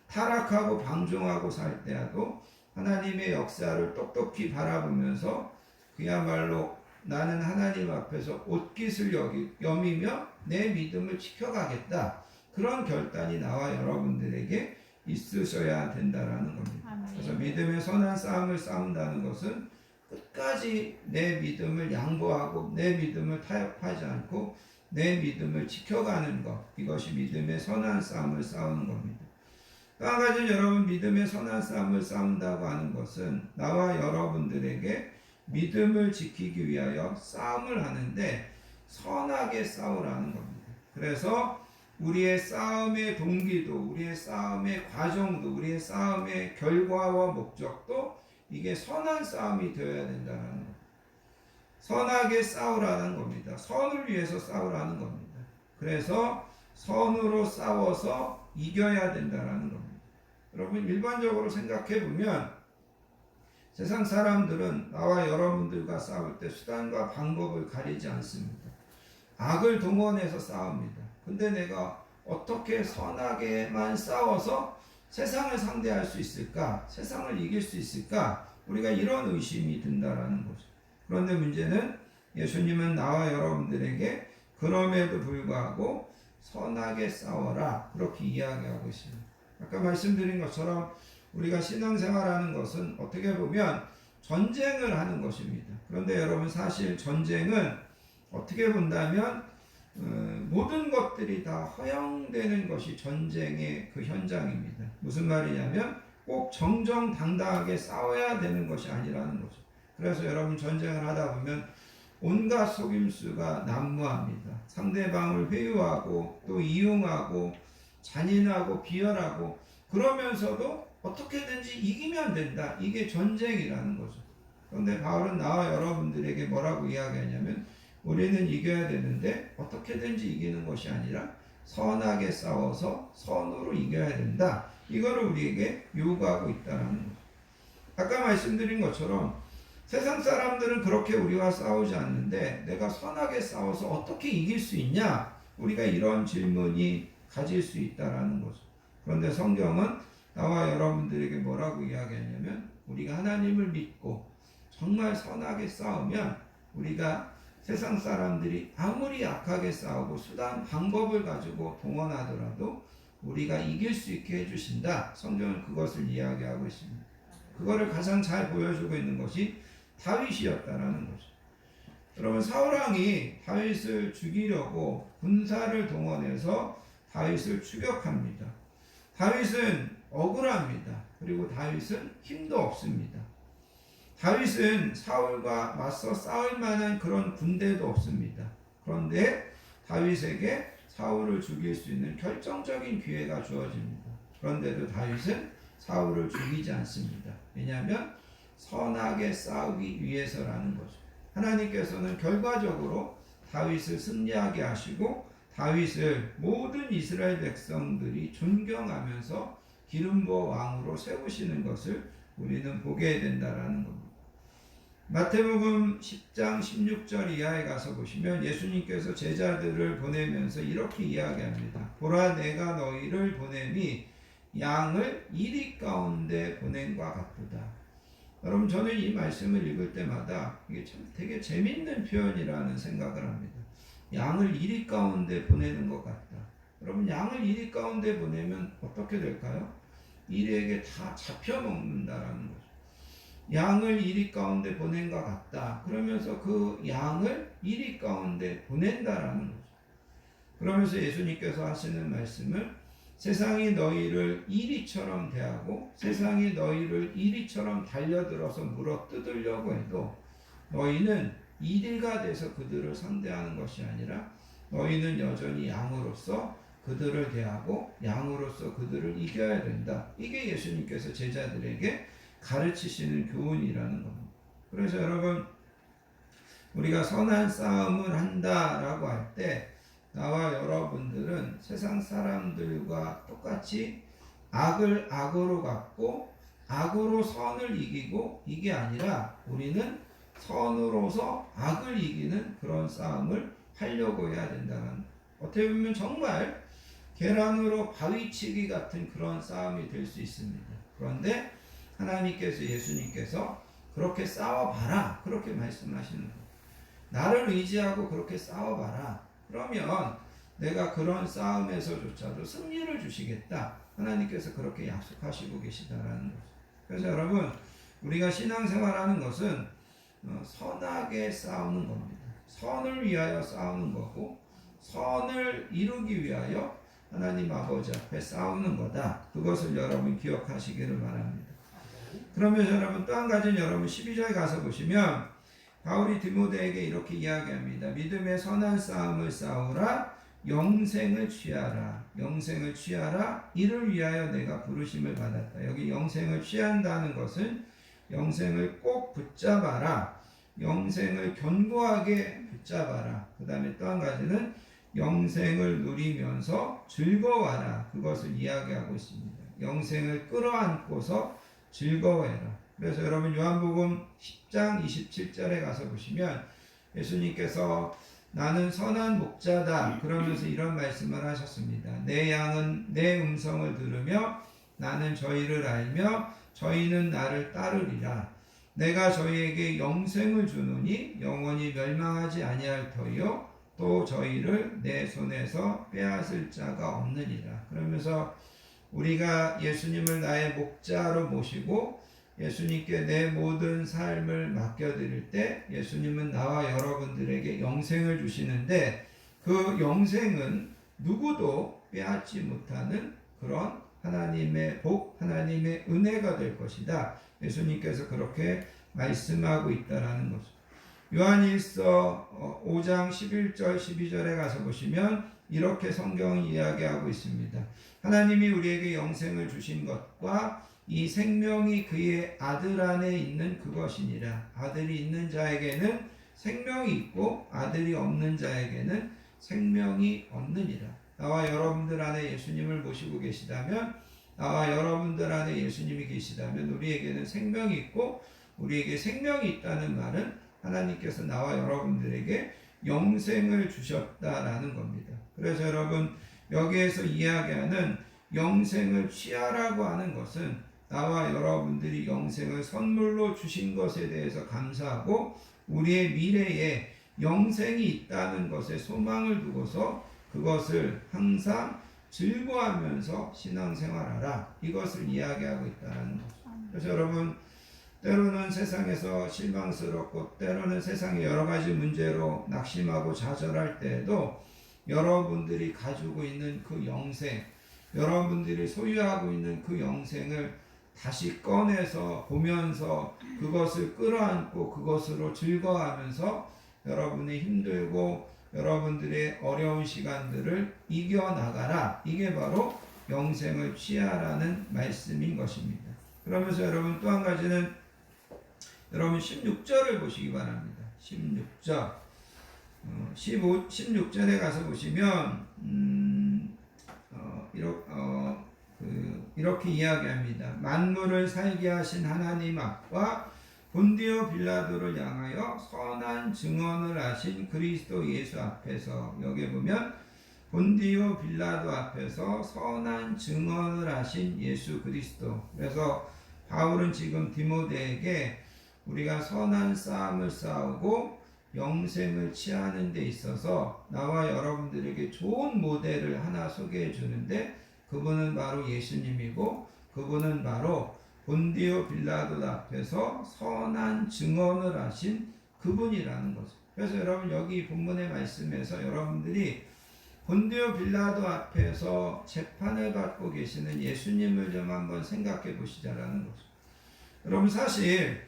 타락하고 방종하고 살 때라도 하나님의 역사를 똑똑히 바라보면서 그야말로 나는 하나님 앞에서 옷깃을 여미며 내 믿음을 지켜가겠다, 그런 결단이 나와 여러분들에게 있으셔야 된다라는 겁니다. 그래서 믿음의 선한 싸움을 싸운다는 것은 끝까지 내 믿음을 양보하고 내 믿음을 타협하지 않고 내 믿음을 지켜가는 것, 이것이 믿음의 선한 싸움을 싸우는 겁니다. 또 한 가지는 여러분, 믿음의 선한 싸움을 싸운다고 하는 것은 나와 여러분들에게 믿음을 지키기 위하여 싸움을 하는데 선하게 싸우라는 겁니다. 그래서 우리의 싸움의 동기도, 우리의 싸움의 과정도, 우리의 싸움의 결과와 목적도, 이게 선한 싸움이 되어야 된다는 겁니다. 선하게 싸우라는 겁니다. 선을 위해서 싸우라는 겁니다. 그래서 선으로 싸워서 이겨야 된다는 겁니다. 여러분 일반적으로 생각해 보면 세상 사람들은 나와 여러분들과 싸울 때 수단과 방법을 가리지 않습니다. 악을 동원해서 싸웁니다. 근데 내가 어떻게 선하게만 싸워서 세상을 상대할 수 있을까? 세상을 이길 수 있을까? 우리가 이런 의심이 든다라는 거죠. 그런데 문제는 예수님은 나와 여러분들에게 그럼에도 불구하고 선하게 싸워라 그렇게 이야기하고 있습니다. 아까 말씀드린 것처럼 우리가 신앙생활하는 것은 어떻게 보면 전쟁을 하는 것입니다. 그런데 여러분 사실 전쟁은 어떻게 본다면 모든 것들이 다 허용되는 것이 전쟁의 그 현장입니다. 무슨 말이냐면 꼭 정정당당하게 싸워야 되는 것이 아니라는 거죠. 그래서 여러분 전쟁을 하다 보면 온갖 속임수가 난무합니다. 상대방을 회유하고 또 이용하고 잔인하고 비열하고 그러면서도 어떻게든지 이기면 된다. 이게 전쟁이라는 거죠. 그런데 바울은 나와 여러분들에게 뭐라고 이야기하냐면 우리는 이겨야 되는데 어떻게든지 이기는 것이 아니라 선하게 싸워서 선으로 이겨야 된다. 이거를 우리에게 요구하고 있다는 거죠. 아까 말씀드린 것처럼 세상 사람들은 그렇게 우리와 싸우지 않는데 내가 선하게 싸워서 어떻게 이길 수 있냐? 우리가 이런 질문이 가질 수 있다라는 거죠. 그런데 성경은 나와 여러분들에게 뭐라고 이야기하냐면 우리가 하나님을 믿고 정말 선하게 싸우면 우리가 세상 사람들이 아무리 약하게 싸우고 수단 방법을 가지고 동원하더라도 우리가 이길 수 있게 해주신다. 성경은 그것을 이야기하고 있습니다. 그거를 가장 잘 보여주고 있는 것이 다윗이었다라는 거죠. 여러분 사울왕이 다윗을 죽이려고 군사를 동원해서 다윗을 추격합니다. 다윗은 억울합니다. 그리고 다윗은 힘도 없습니다. 다윗은 사울과 맞서 싸울 만한 그런 군대도 없습니다. 그런데 다윗에게 사울을 죽일 수 있는 결정적인 기회가 주어집니다. 그런데도 다윗은 사울을 죽이지 않습니다. 왜냐하면 선하게 싸우기 위해서라는 거죠. 하나님께서는 결과적으로 다윗을 승리하게 하시고 다윗을 모든 이스라엘 백성들이 존경하면서 기름부어 왕으로 세우시는 것을 우리는 보게 된다라는 겁니다. 마태복음 10장 16절 이하에 가서 보시면 예수님께서 제자들을 보내면서 이렇게 이야기합니다. 보라 내가 너희를 보냄이 양을 이리 가운데 보낸과 같도다. 여러분 저는 이 말씀을 읽을 때마다 이게 참 되게 재밌는 표현이라는 생각을 합니다. 양을 이리 가운데 보내는 것 같다. 여러분 양을 이리 가운데 보내면 어떻게 될까요? 이리에게 다 잡혀먹는다라는 거죠. 양을 이리 가운데 보낸 것 같다. 그러면서 그 양을 이리 가운데 보낸다라는 거죠. 그러면서 예수님께서 하시는 말씀을 세상이 너희를 이리처럼 대하고 세상이 너희를 이리처럼 달려들어서 물어 뜯으려고 해도 너희는 이리가 돼서 그들을 상대하는 것이 아니라 너희는 여전히 양으로서 그들을 대하고 양으로서 그들을 이겨야 된다. 이게 예수님께서 제자들에게 가르치시는 교훈이라는 겁니다. 그래서 여러분 우리가 선한 싸움을 한다라고 할 때 나와 여러분들은 세상 사람들과 똑같이 악을 악으로 갚고 악으로 선을 이기고 이게 아니라 우리는 선으로서 악을 이기는 그런 싸움을 하려고 해야 된다는 어떻게 보면 정말 계란으로 바위치기 같은 그런 싸움이 될 수 있습니다. 그런데 하나님께서 예수님께서 그렇게 싸워봐라 그렇게 말씀하시는 거예요. 나를 의지하고 그렇게 싸워봐라. 그러면 내가 그런 싸움에서조차도 승리를 주시겠다. 하나님께서 그렇게 약속하시고 계시다라는 거죠. 그래서 여러분 우리가 신앙생활하는 것은 선하게 싸우는 겁니다. 선을 위하여 싸우는 거고 선을 이루기 위하여 하나님 아버지 앞에 싸우는 거다. 그것을 여러분 기억하시기를 바랍니다. 그러면서 여러분 또 한 가지는 여러분 12절 가서 보시면 바울이 디모데에게 이렇게 이야기합니다. 믿음의 선한 싸움을 싸우라. 영생을 취하라. 영생을 취하라. 이를 위하여 내가 부르심을 받았다. 여기 영생을 취한다는 것은 영생을 꼭 붙잡아라. 영생을 견고하게 붙잡아라. 그 다음에 또 한 가지는 영생을 누리면서 즐거워하라. 그것을 이야기하고 있습니다. 영생을 끌어안고서 즐거워해라. 그래서 여러분 요한복음 10장 27절에 가서 보시면 예수님께서 나는 선한 목자다 그러면서 이런 말씀을 하셨습니다. 내 양은 내 음성을 들으며 나는 저희를 알며 저희는 나를 따르리라. 내가 저희에게 영생을 주노니 영원히 멸망하지 아니할 터이요 또 저희를 내 손에서 빼앗을 자가 없느니라. 그러면서 우리가 예수님을 나의 목자로 모시고 예수님께 내 모든 삶을 맡겨드릴 때 예수님은 나와 여러분들에게 영생을 주시는데 그 영생은 누구도 빼앗지 못하는 그런 하나님의 복, 하나님의 은혜가 될 것이다. 예수님께서 그렇게 말씀하고 있다라는 거죠. 요한일서 5장 11절 12절에 가서 보시면 이렇게 성경이 이야기하고 있습니다. 하나님이 우리에게 영생을 주신 것과 이 생명이 그의 아들 안에 있는 그것이니라. 아들이 있는 자에게는 생명이 있고 아들이 없는 자에게는 생명이 없느니라. 나와 여러분들 안에 예수님을 모시고 계시다면, 나와 여러분들 안에 예수님이 계시다면 우리에게는 생명이 있고 우리에게 생명이 있다는 말은 하나님께서 나와 여러분들에게 영생을 주셨다라는 겁니다. 그래서 여러분 여기에서 이야기하는 영생을 취하라고 하는 것은 나와 여러분들이 영생을 선물로 주신 것에 대해서 감사하고 우리의 미래에 영생이 있다는 것에 소망을 두고서 그것을 항상 즐거워하면서 신앙생활하라. 이것을 이야기하고 있다는 거죠. 그래서 여러분 때로는 세상에서 실망스럽고 때로는 세상의 여러 가지 문제로 낙심하고 좌절할 때에도 여러분들이 가지고 있는 그 영생, 여러분들이 소유하고 있는 그 영생을 다시 꺼내서 보면서 그것을 끌어안고 그것으로 즐거워하면서 여러분이 힘들고 여러분들의 어려운 시간들을 이겨나가라. 이게 바로 영생을 취하라는 말씀인 것입니다. 그러면서 여러분 또 한 가지는 여러분 16절을 보시기 바랍니다. 16절 16절에 가서 보시면 이렇게 이야기합니다. 만물을 살게 하신 하나님 앞과 본디오 빌라도를 향하여 선한 증언을 하신 그리스도 예수 앞에서, 여기 보면 본디오 빌라도 앞에서 선한 증언을 하신 예수 그리스도. 그래서 바울은 지금 디모데에게 우리가 선한 싸움을 싸우고 영생을 취하는 데 있어서 나와 여러분들에게 좋은 모델을 하나 소개해 주는데 그분은 바로 예수님이고 그분은 바로 본디오 빌라도 앞에서 선한 증언을 하신 그분이라는 거죠. 그래서 여러분 여기 본문의 말씀에서 여러분들이 본디오 빌라도 앞에서 재판을 받고 계시는 예수님을 좀 한번 생각해 보시자라는 거죠. 여러분 사실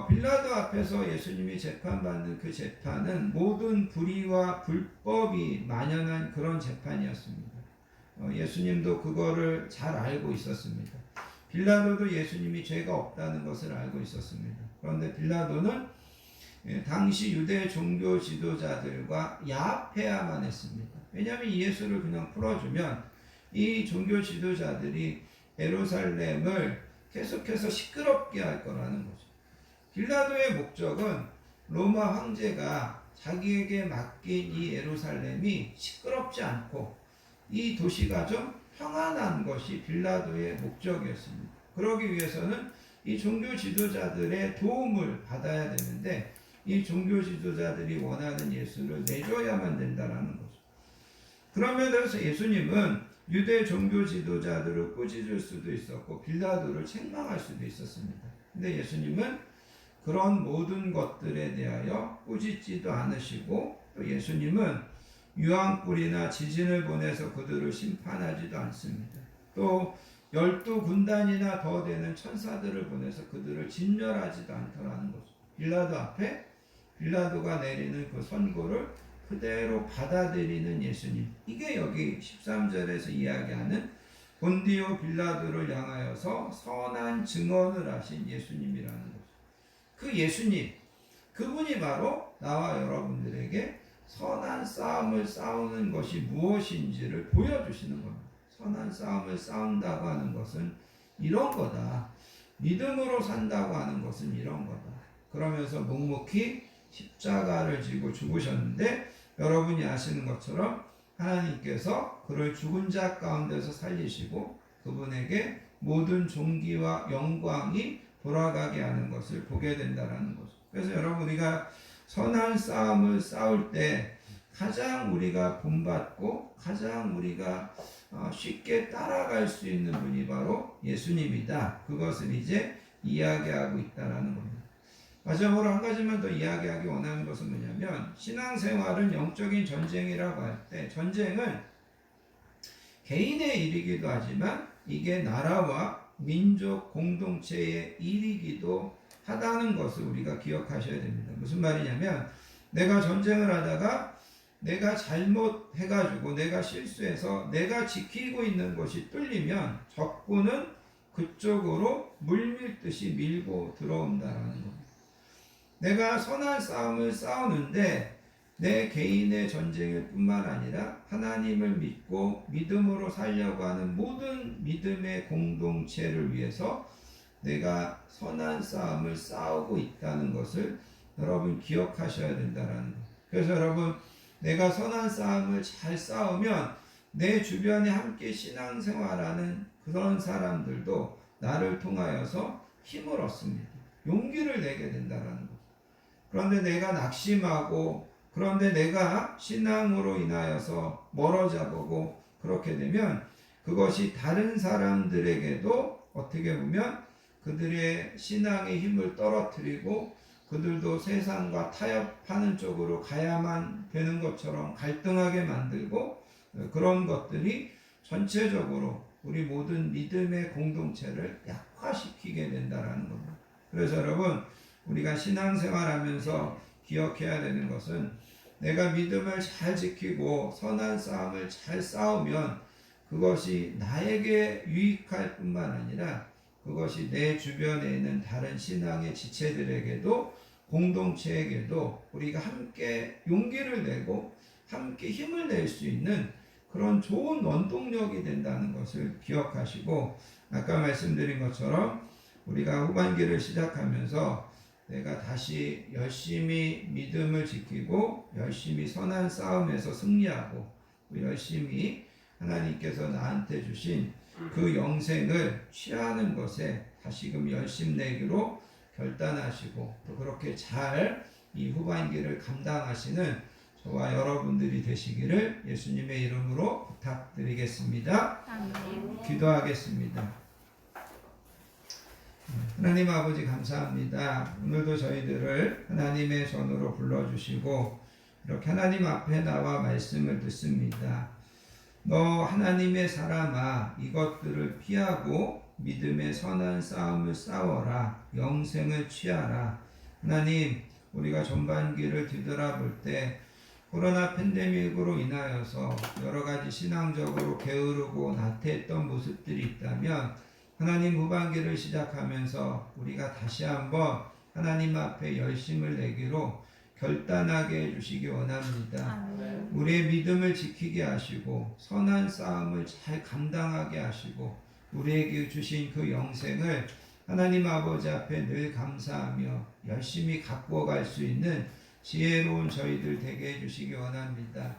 빌라도 앞에서 예수님이 재판받는 그 재판은 모든 불의와 불법이 만연한 그런 재판이었습니다. 예수님도 그거를 잘 알고 있었습니다. 빌라도도 예수님이 죄가 없다는 것을 알고 있었습니다. 그런데 빌라도는 당시 유대 종교 지도자들과 야합해야만 했습니다. 왜냐하면 예수를 그냥 풀어주면 이 종교 지도자들이 예루살렘을 계속해서 시끄럽게 할 거라는 거죠. 빌라도의 목적은 로마 황제가 자기에게 맡긴 이 예루살렘이 시끄럽지 않고 이 도시가 좀 평안한 것이 빌라도의 목적이었습니다. 그러기 위해서는 이 종교 지도자들의 도움을 받아야 되는데 이 종교 지도자들이 원하는 예수를 내줘야만 된다는 거죠. 그런 면에서 예수님은 유대 종교 지도자들을 꾸짖을 수도 있었고 빌라도를 책망할 수도 있었습니다. 근데 예수님은 그런 모든 것들에 대하여 꾸짖지도 않으시고 또 예수님은 유황불이나 지진을 보내서 그들을 심판하지도 않습니다. 또 12군단이나 더 되는 천사들을 보내서 그들을 진멸하지도 않더라는 거죠. 빌라도 앞에 빌라도가 내리는 그 선고를 그대로 받아들이는 예수님. 이게 여기 13절에서 이야기하는 본디오 빌라도를 향하여서 선한 증언을 하신 예수님이라는 거죠. 그 예수님, 그분이 바로 나와 여러분들에게 선한 싸움을 싸우는 것이 무엇인지를 보여주시는 겁니다. 선한 싸움을 싸운다고 하는 것은 이런 거다. 믿음으로 산다고 하는 것은 이런 거다. 그러면서 묵묵히 십자가를 지고 죽으셨는데, 여러분이 아시는 것처럼 하나님께서 그를 죽은 자 가운데서 살리시고 그분에게 모든 존귀와 영광이 돌아가게 하는 것을 보게 된다라는 거죠. 그래서 여러분, 우리가 선한 싸움을 싸울 때 가장 우리가 본받고 가장 우리가 쉽게 따라갈 수 있는 분이 바로 예수님이다. 그것을 이제 이야기하고 있다라는 겁니다. 마지막으로 한 가지만 더 이야기하기 원하는 것은 뭐냐면, 신앙생활은 영적인 전쟁이라고 할 때 전쟁은 개인의 일이기도 하지만 이게 나라와 민족 공동체의 일이기도 하다는 것을 우리가 기억하셔야 됩니다. 무슨 말이냐면, 내가 전쟁을 하다가 내가 잘못해가지고 내가 실수해서 내가 지키고 있는 것이 뚫리면 적군은 그쪽으로 물밀듯이 밀고 들어온다라는 겁니다. 내가 선한 싸움을 싸우는데 내 개인의 전쟁일 뿐만 아니라 하나님을 믿고 믿음으로 살려고 하는 모든 믿음의 공동체를 위해서 내가 선한 싸움을 싸우고 있다는 것을 여러분 기억하셔야 된다는 거예요. 그래서 여러분, 내가 선한 싸움을 잘 싸우면 내 주변에 함께 신앙생활하는 그런 사람들도 나를 통하여서 힘을 얻습니다. 용기를 내게 된다는 거예요. 그런데 내가 낙심하고, 그런데 내가 신앙으로 인하여서 멀어져 보고 그렇게 되면 그것이 다른 사람들에게도 어떻게 보면 그들의 신앙의 힘을 떨어뜨리고 그들도 세상과 타협하는 쪽으로 가야만 되는 것처럼 갈등하게 만들고, 그런 것들이 전체적으로 우리 모든 믿음의 공동체를 약화시키게 된다는 겁니다. 그래서 여러분, 우리가 신앙생활하면서 기억해야 되는 것은, 내가 믿음을 잘 지키고 선한 싸움을 잘 싸우면 그것이 나에게 유익할 뿐만 아니라 그것이 내 주변에 있는 다른 신앙의 지체들에게도, 공동체에게도 우리가 함께 용기를 내고 함께 힘을 낼 수 있는 그런 좋은 원동력이 된다는 것을 기억하시고, 아까 말씀드린 것처럼 우리가 후반기를 시작하면서 내가 다시 열심히 믿음을 지키고 열심히 선한 싸움에서 승리하고 열심히 하나님께서 나한테 주신 그 영생을 취하는 것에 다시금 열심내기로 결단하시고, 또 그렇게 잘 이 후반기를 감당하시는 저와 여러분들이 되시기를 예수님의 이름으로 부탁드리겠습니다. 아멘. 기도하겠습니다. 하나님 아버지, 감사합니다. 오늘도 저희들을 하나님의 전으로 불러주시고 이렇게 하나님 앞에 나와 말씀을 듣습니다. 너 하나님의 사람아, 이것들을 피하고 믿음의 선한 싸움을 싸워라. 영생을 취하라. 하나님, 우리가 전반기를 뒤돌아볼 때 코로나 팬데믹으로 인하여서 여러 가지 신앙적으로 게으르고 나태했던 모습들이 있다면, 하나님 후반기를 시작하면서 우리가 다시 한번 하나님 앞에 열심을 내기로 결단하게 해주시기 원합니다. 아멘. 우리의 믿음을 지키게 하시고 선한 싸움을 잘 감당하게 하시고 우리에게 주신 그 영생을 하나님 아버지 앞에 늘 감사하며 열심히 갖고 갈 수 있는 지혜로운 저희들 되게 해주시기 원합니다.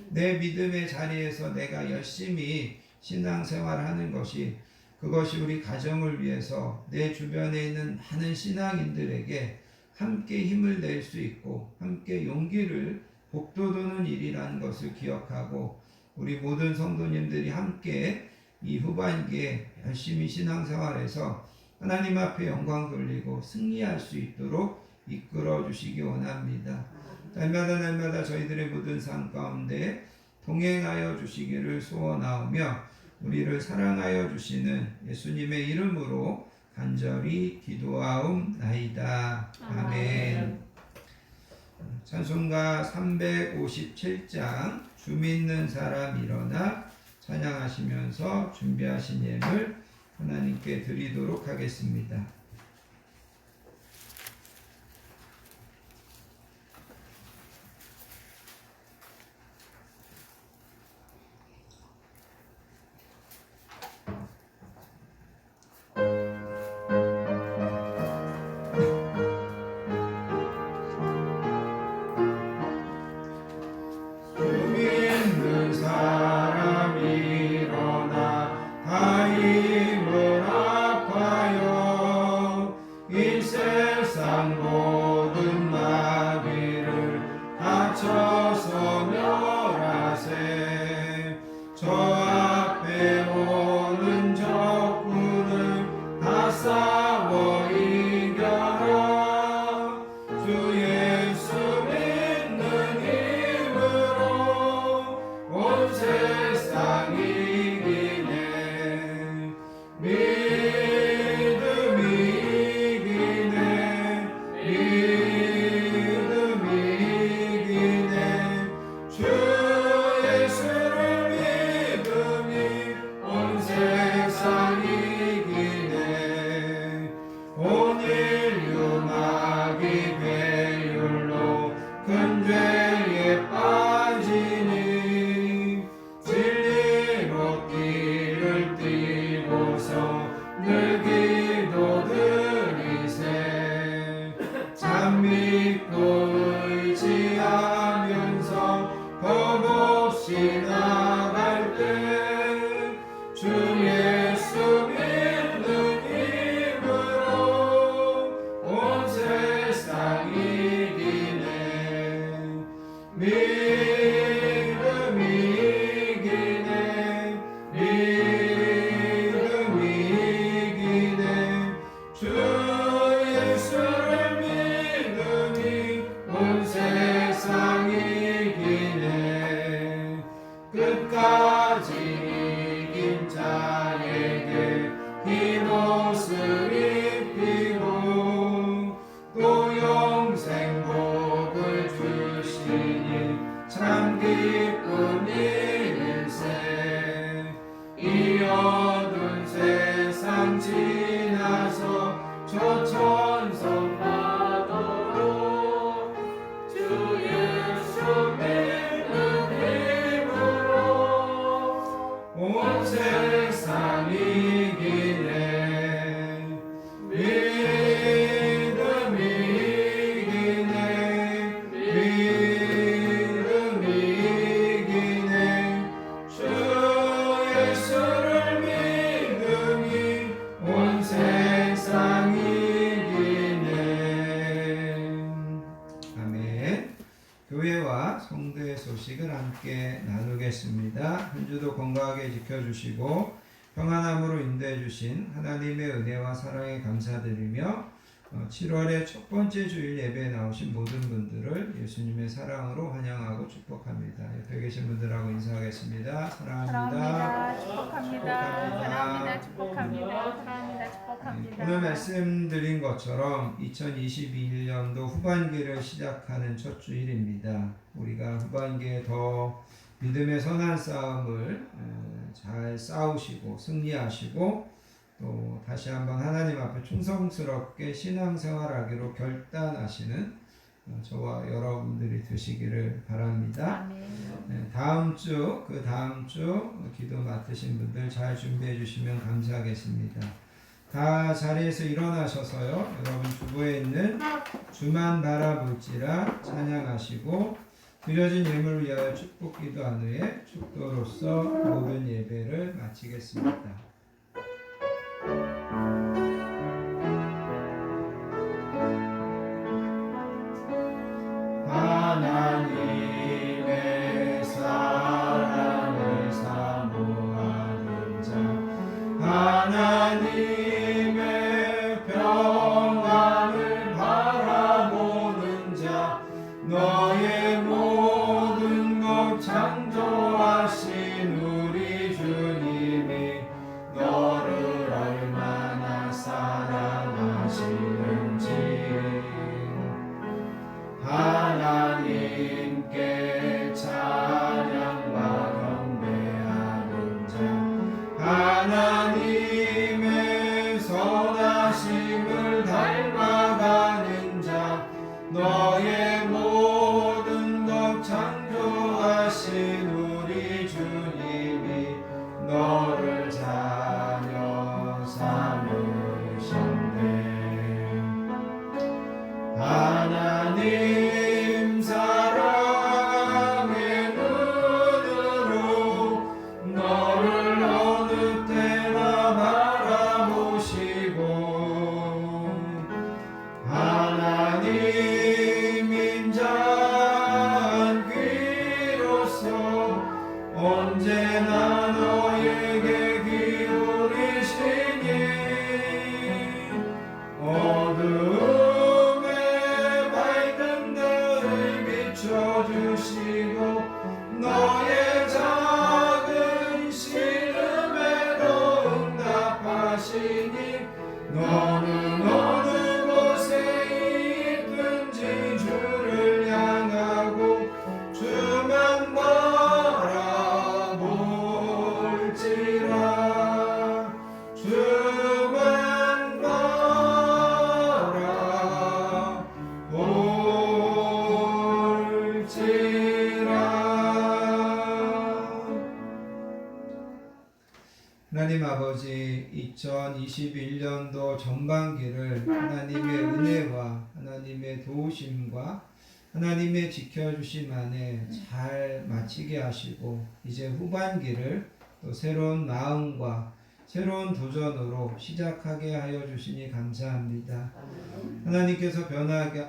내 믿음의 자리에서 내가 열심히 신앙생활하는 것이, 그것이 우리 가정을 위해서 내 주변에 있는 많은 신앙인들에게 함께 힘을 낼 수 있고 함께 용기를 북돋우는 일이라는 것을 기억하고, 우리 모든 성도님들이 함께 이 후반기에 열심히 신앙생활에서 하나님 앞에 영광 돌리고 승리할 수 있도록 이끌어 주시기 원합니다. 날마다 저희들의 모든 삶 가운데 동행하여 주시기를 소원하오며 우리를 사랑하여 주시는 예수님의 이름으로 간절히 기도하옵나이다. 아멘. 찬송가 357장 주 믿는 사람 일어나 찬양하시면서 준비하신 예물 하나님께 드리도록 하겠습니다. 성도의 소식을 함께 나누겠습니다. 한 주도 건강하게 지켜주시고 평안함으로 인도해 주신 하나님의 은혜와 사랑에 감사드리며 7월의 첫 번째 주일 예배에 나오신 모든 분들을 예수님의 사랑으로 환영하고 축복합니다. 옆에 계신 분들하고 인사하겠습니다. 사랑합니다. 축복합니다. 사랑합니다. 축복합니다. 사랑합니다. 축복합니다. 오늘 말씀드린 것처럼 2021년도 후반기를 시작하는 첫 주일입니다. 우리가 후반기에 더 믿음의 선한 싸움을 잘 싸우시고 승리하시고 또 다시 한번 하나님 앞에 충성스럽게 신앙생활하기로 결단하시는 저와 여러분들이 되시기를 바랍니다. 다음 주, 그 다음 주 기도 맡으신 분들 잘 준비해 주시면 감사하겠습니다. 다 자리에서 일어나셔서요, 여러분 주보에 있는 주만 바라볼지라 찬양하시고 드려진 예물을 위하여 축복 기도한 후에 축도로서 모든 예배를 마치겠습니다. 하나님의 사랑을 사모하는 자, 하나님의 평안을 바라보는 자, 너의 모든 것 창조하신 우리 주님이 하나님 아버지 2021년도 전반기를 하나님의 은혜와 하나님의 도우심과 하나님의 지켜주심 안에 잘 마치게 하시고 이제 후반기를 또 새로운 마음과 새로운 도전으로 시작하게 하여 주시니 감사합니다. 하나님께서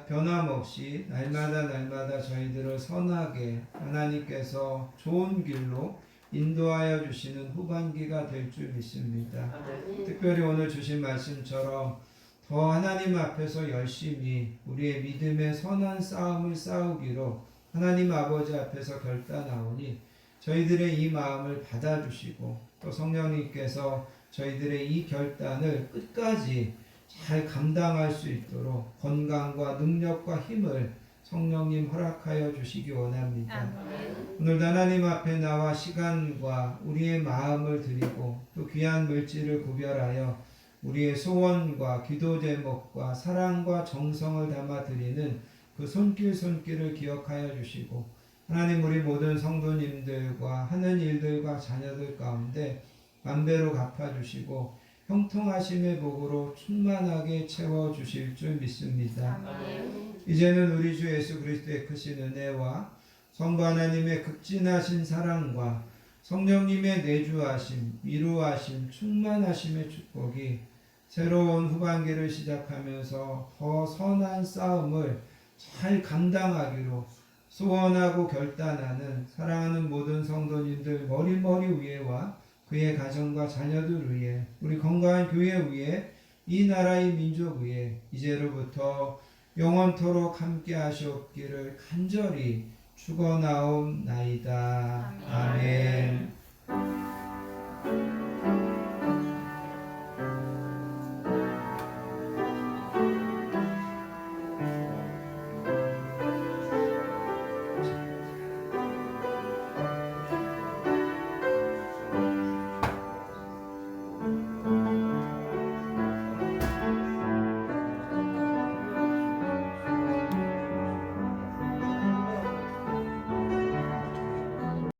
변함없이 날마다 저희들을 선하게 하나님께서 좋은 길로 인도하여 주시는 후반기가 될 줄 믿습니다. 특별히 오늘 주신 말씀처럼 더 하나님 앞에서 열심히 우리의 믿음의 선한 싸움을 싸우기로 하나님 아버지 앞에서 결단하오니 저희들의 이 마음을 받아주시고 또 성령님께서 저희들의 이 결단을 끝까지 잘 감당할 수 있도록 건강과 능력과 힘을 성령님 허락하여 주시기 원합니다. 오늘도 하나님 앞에 나와 시간과 우리의 마음을 드리고 또 귀한 물질을 구별하여 우리의 소원과 기도 제목과 사랑과 정성을 담아 드리는 그 손길을 기억하여 주시고 하나님 우리 모든 성도님들과 하는 일들과 자녀들 가운데 만배로 갚아주시고 형통하심의 복으로 충만하게 채워주실 줄 믿습니다. 이제는 우리 주 예수 그리스도의 크신 은혜와 성부 하나님의 극진하신 사랑과 성령님의 내주하심, 위로하심, 충만하심의 축복이 새로운 후반기를 시작하면서 더 선한 싸움을 잘 감당하기로 소원하고 결단하는 사랑하는 모든 성도님들 머리 위에와 그의 가정과 자녀들 위에 우리 건강한 교회 위에 이 나라의 민족 위에 이제로부터 영원토록 함께 하시옵기를 간절히 축원하옵나이다. 아멘.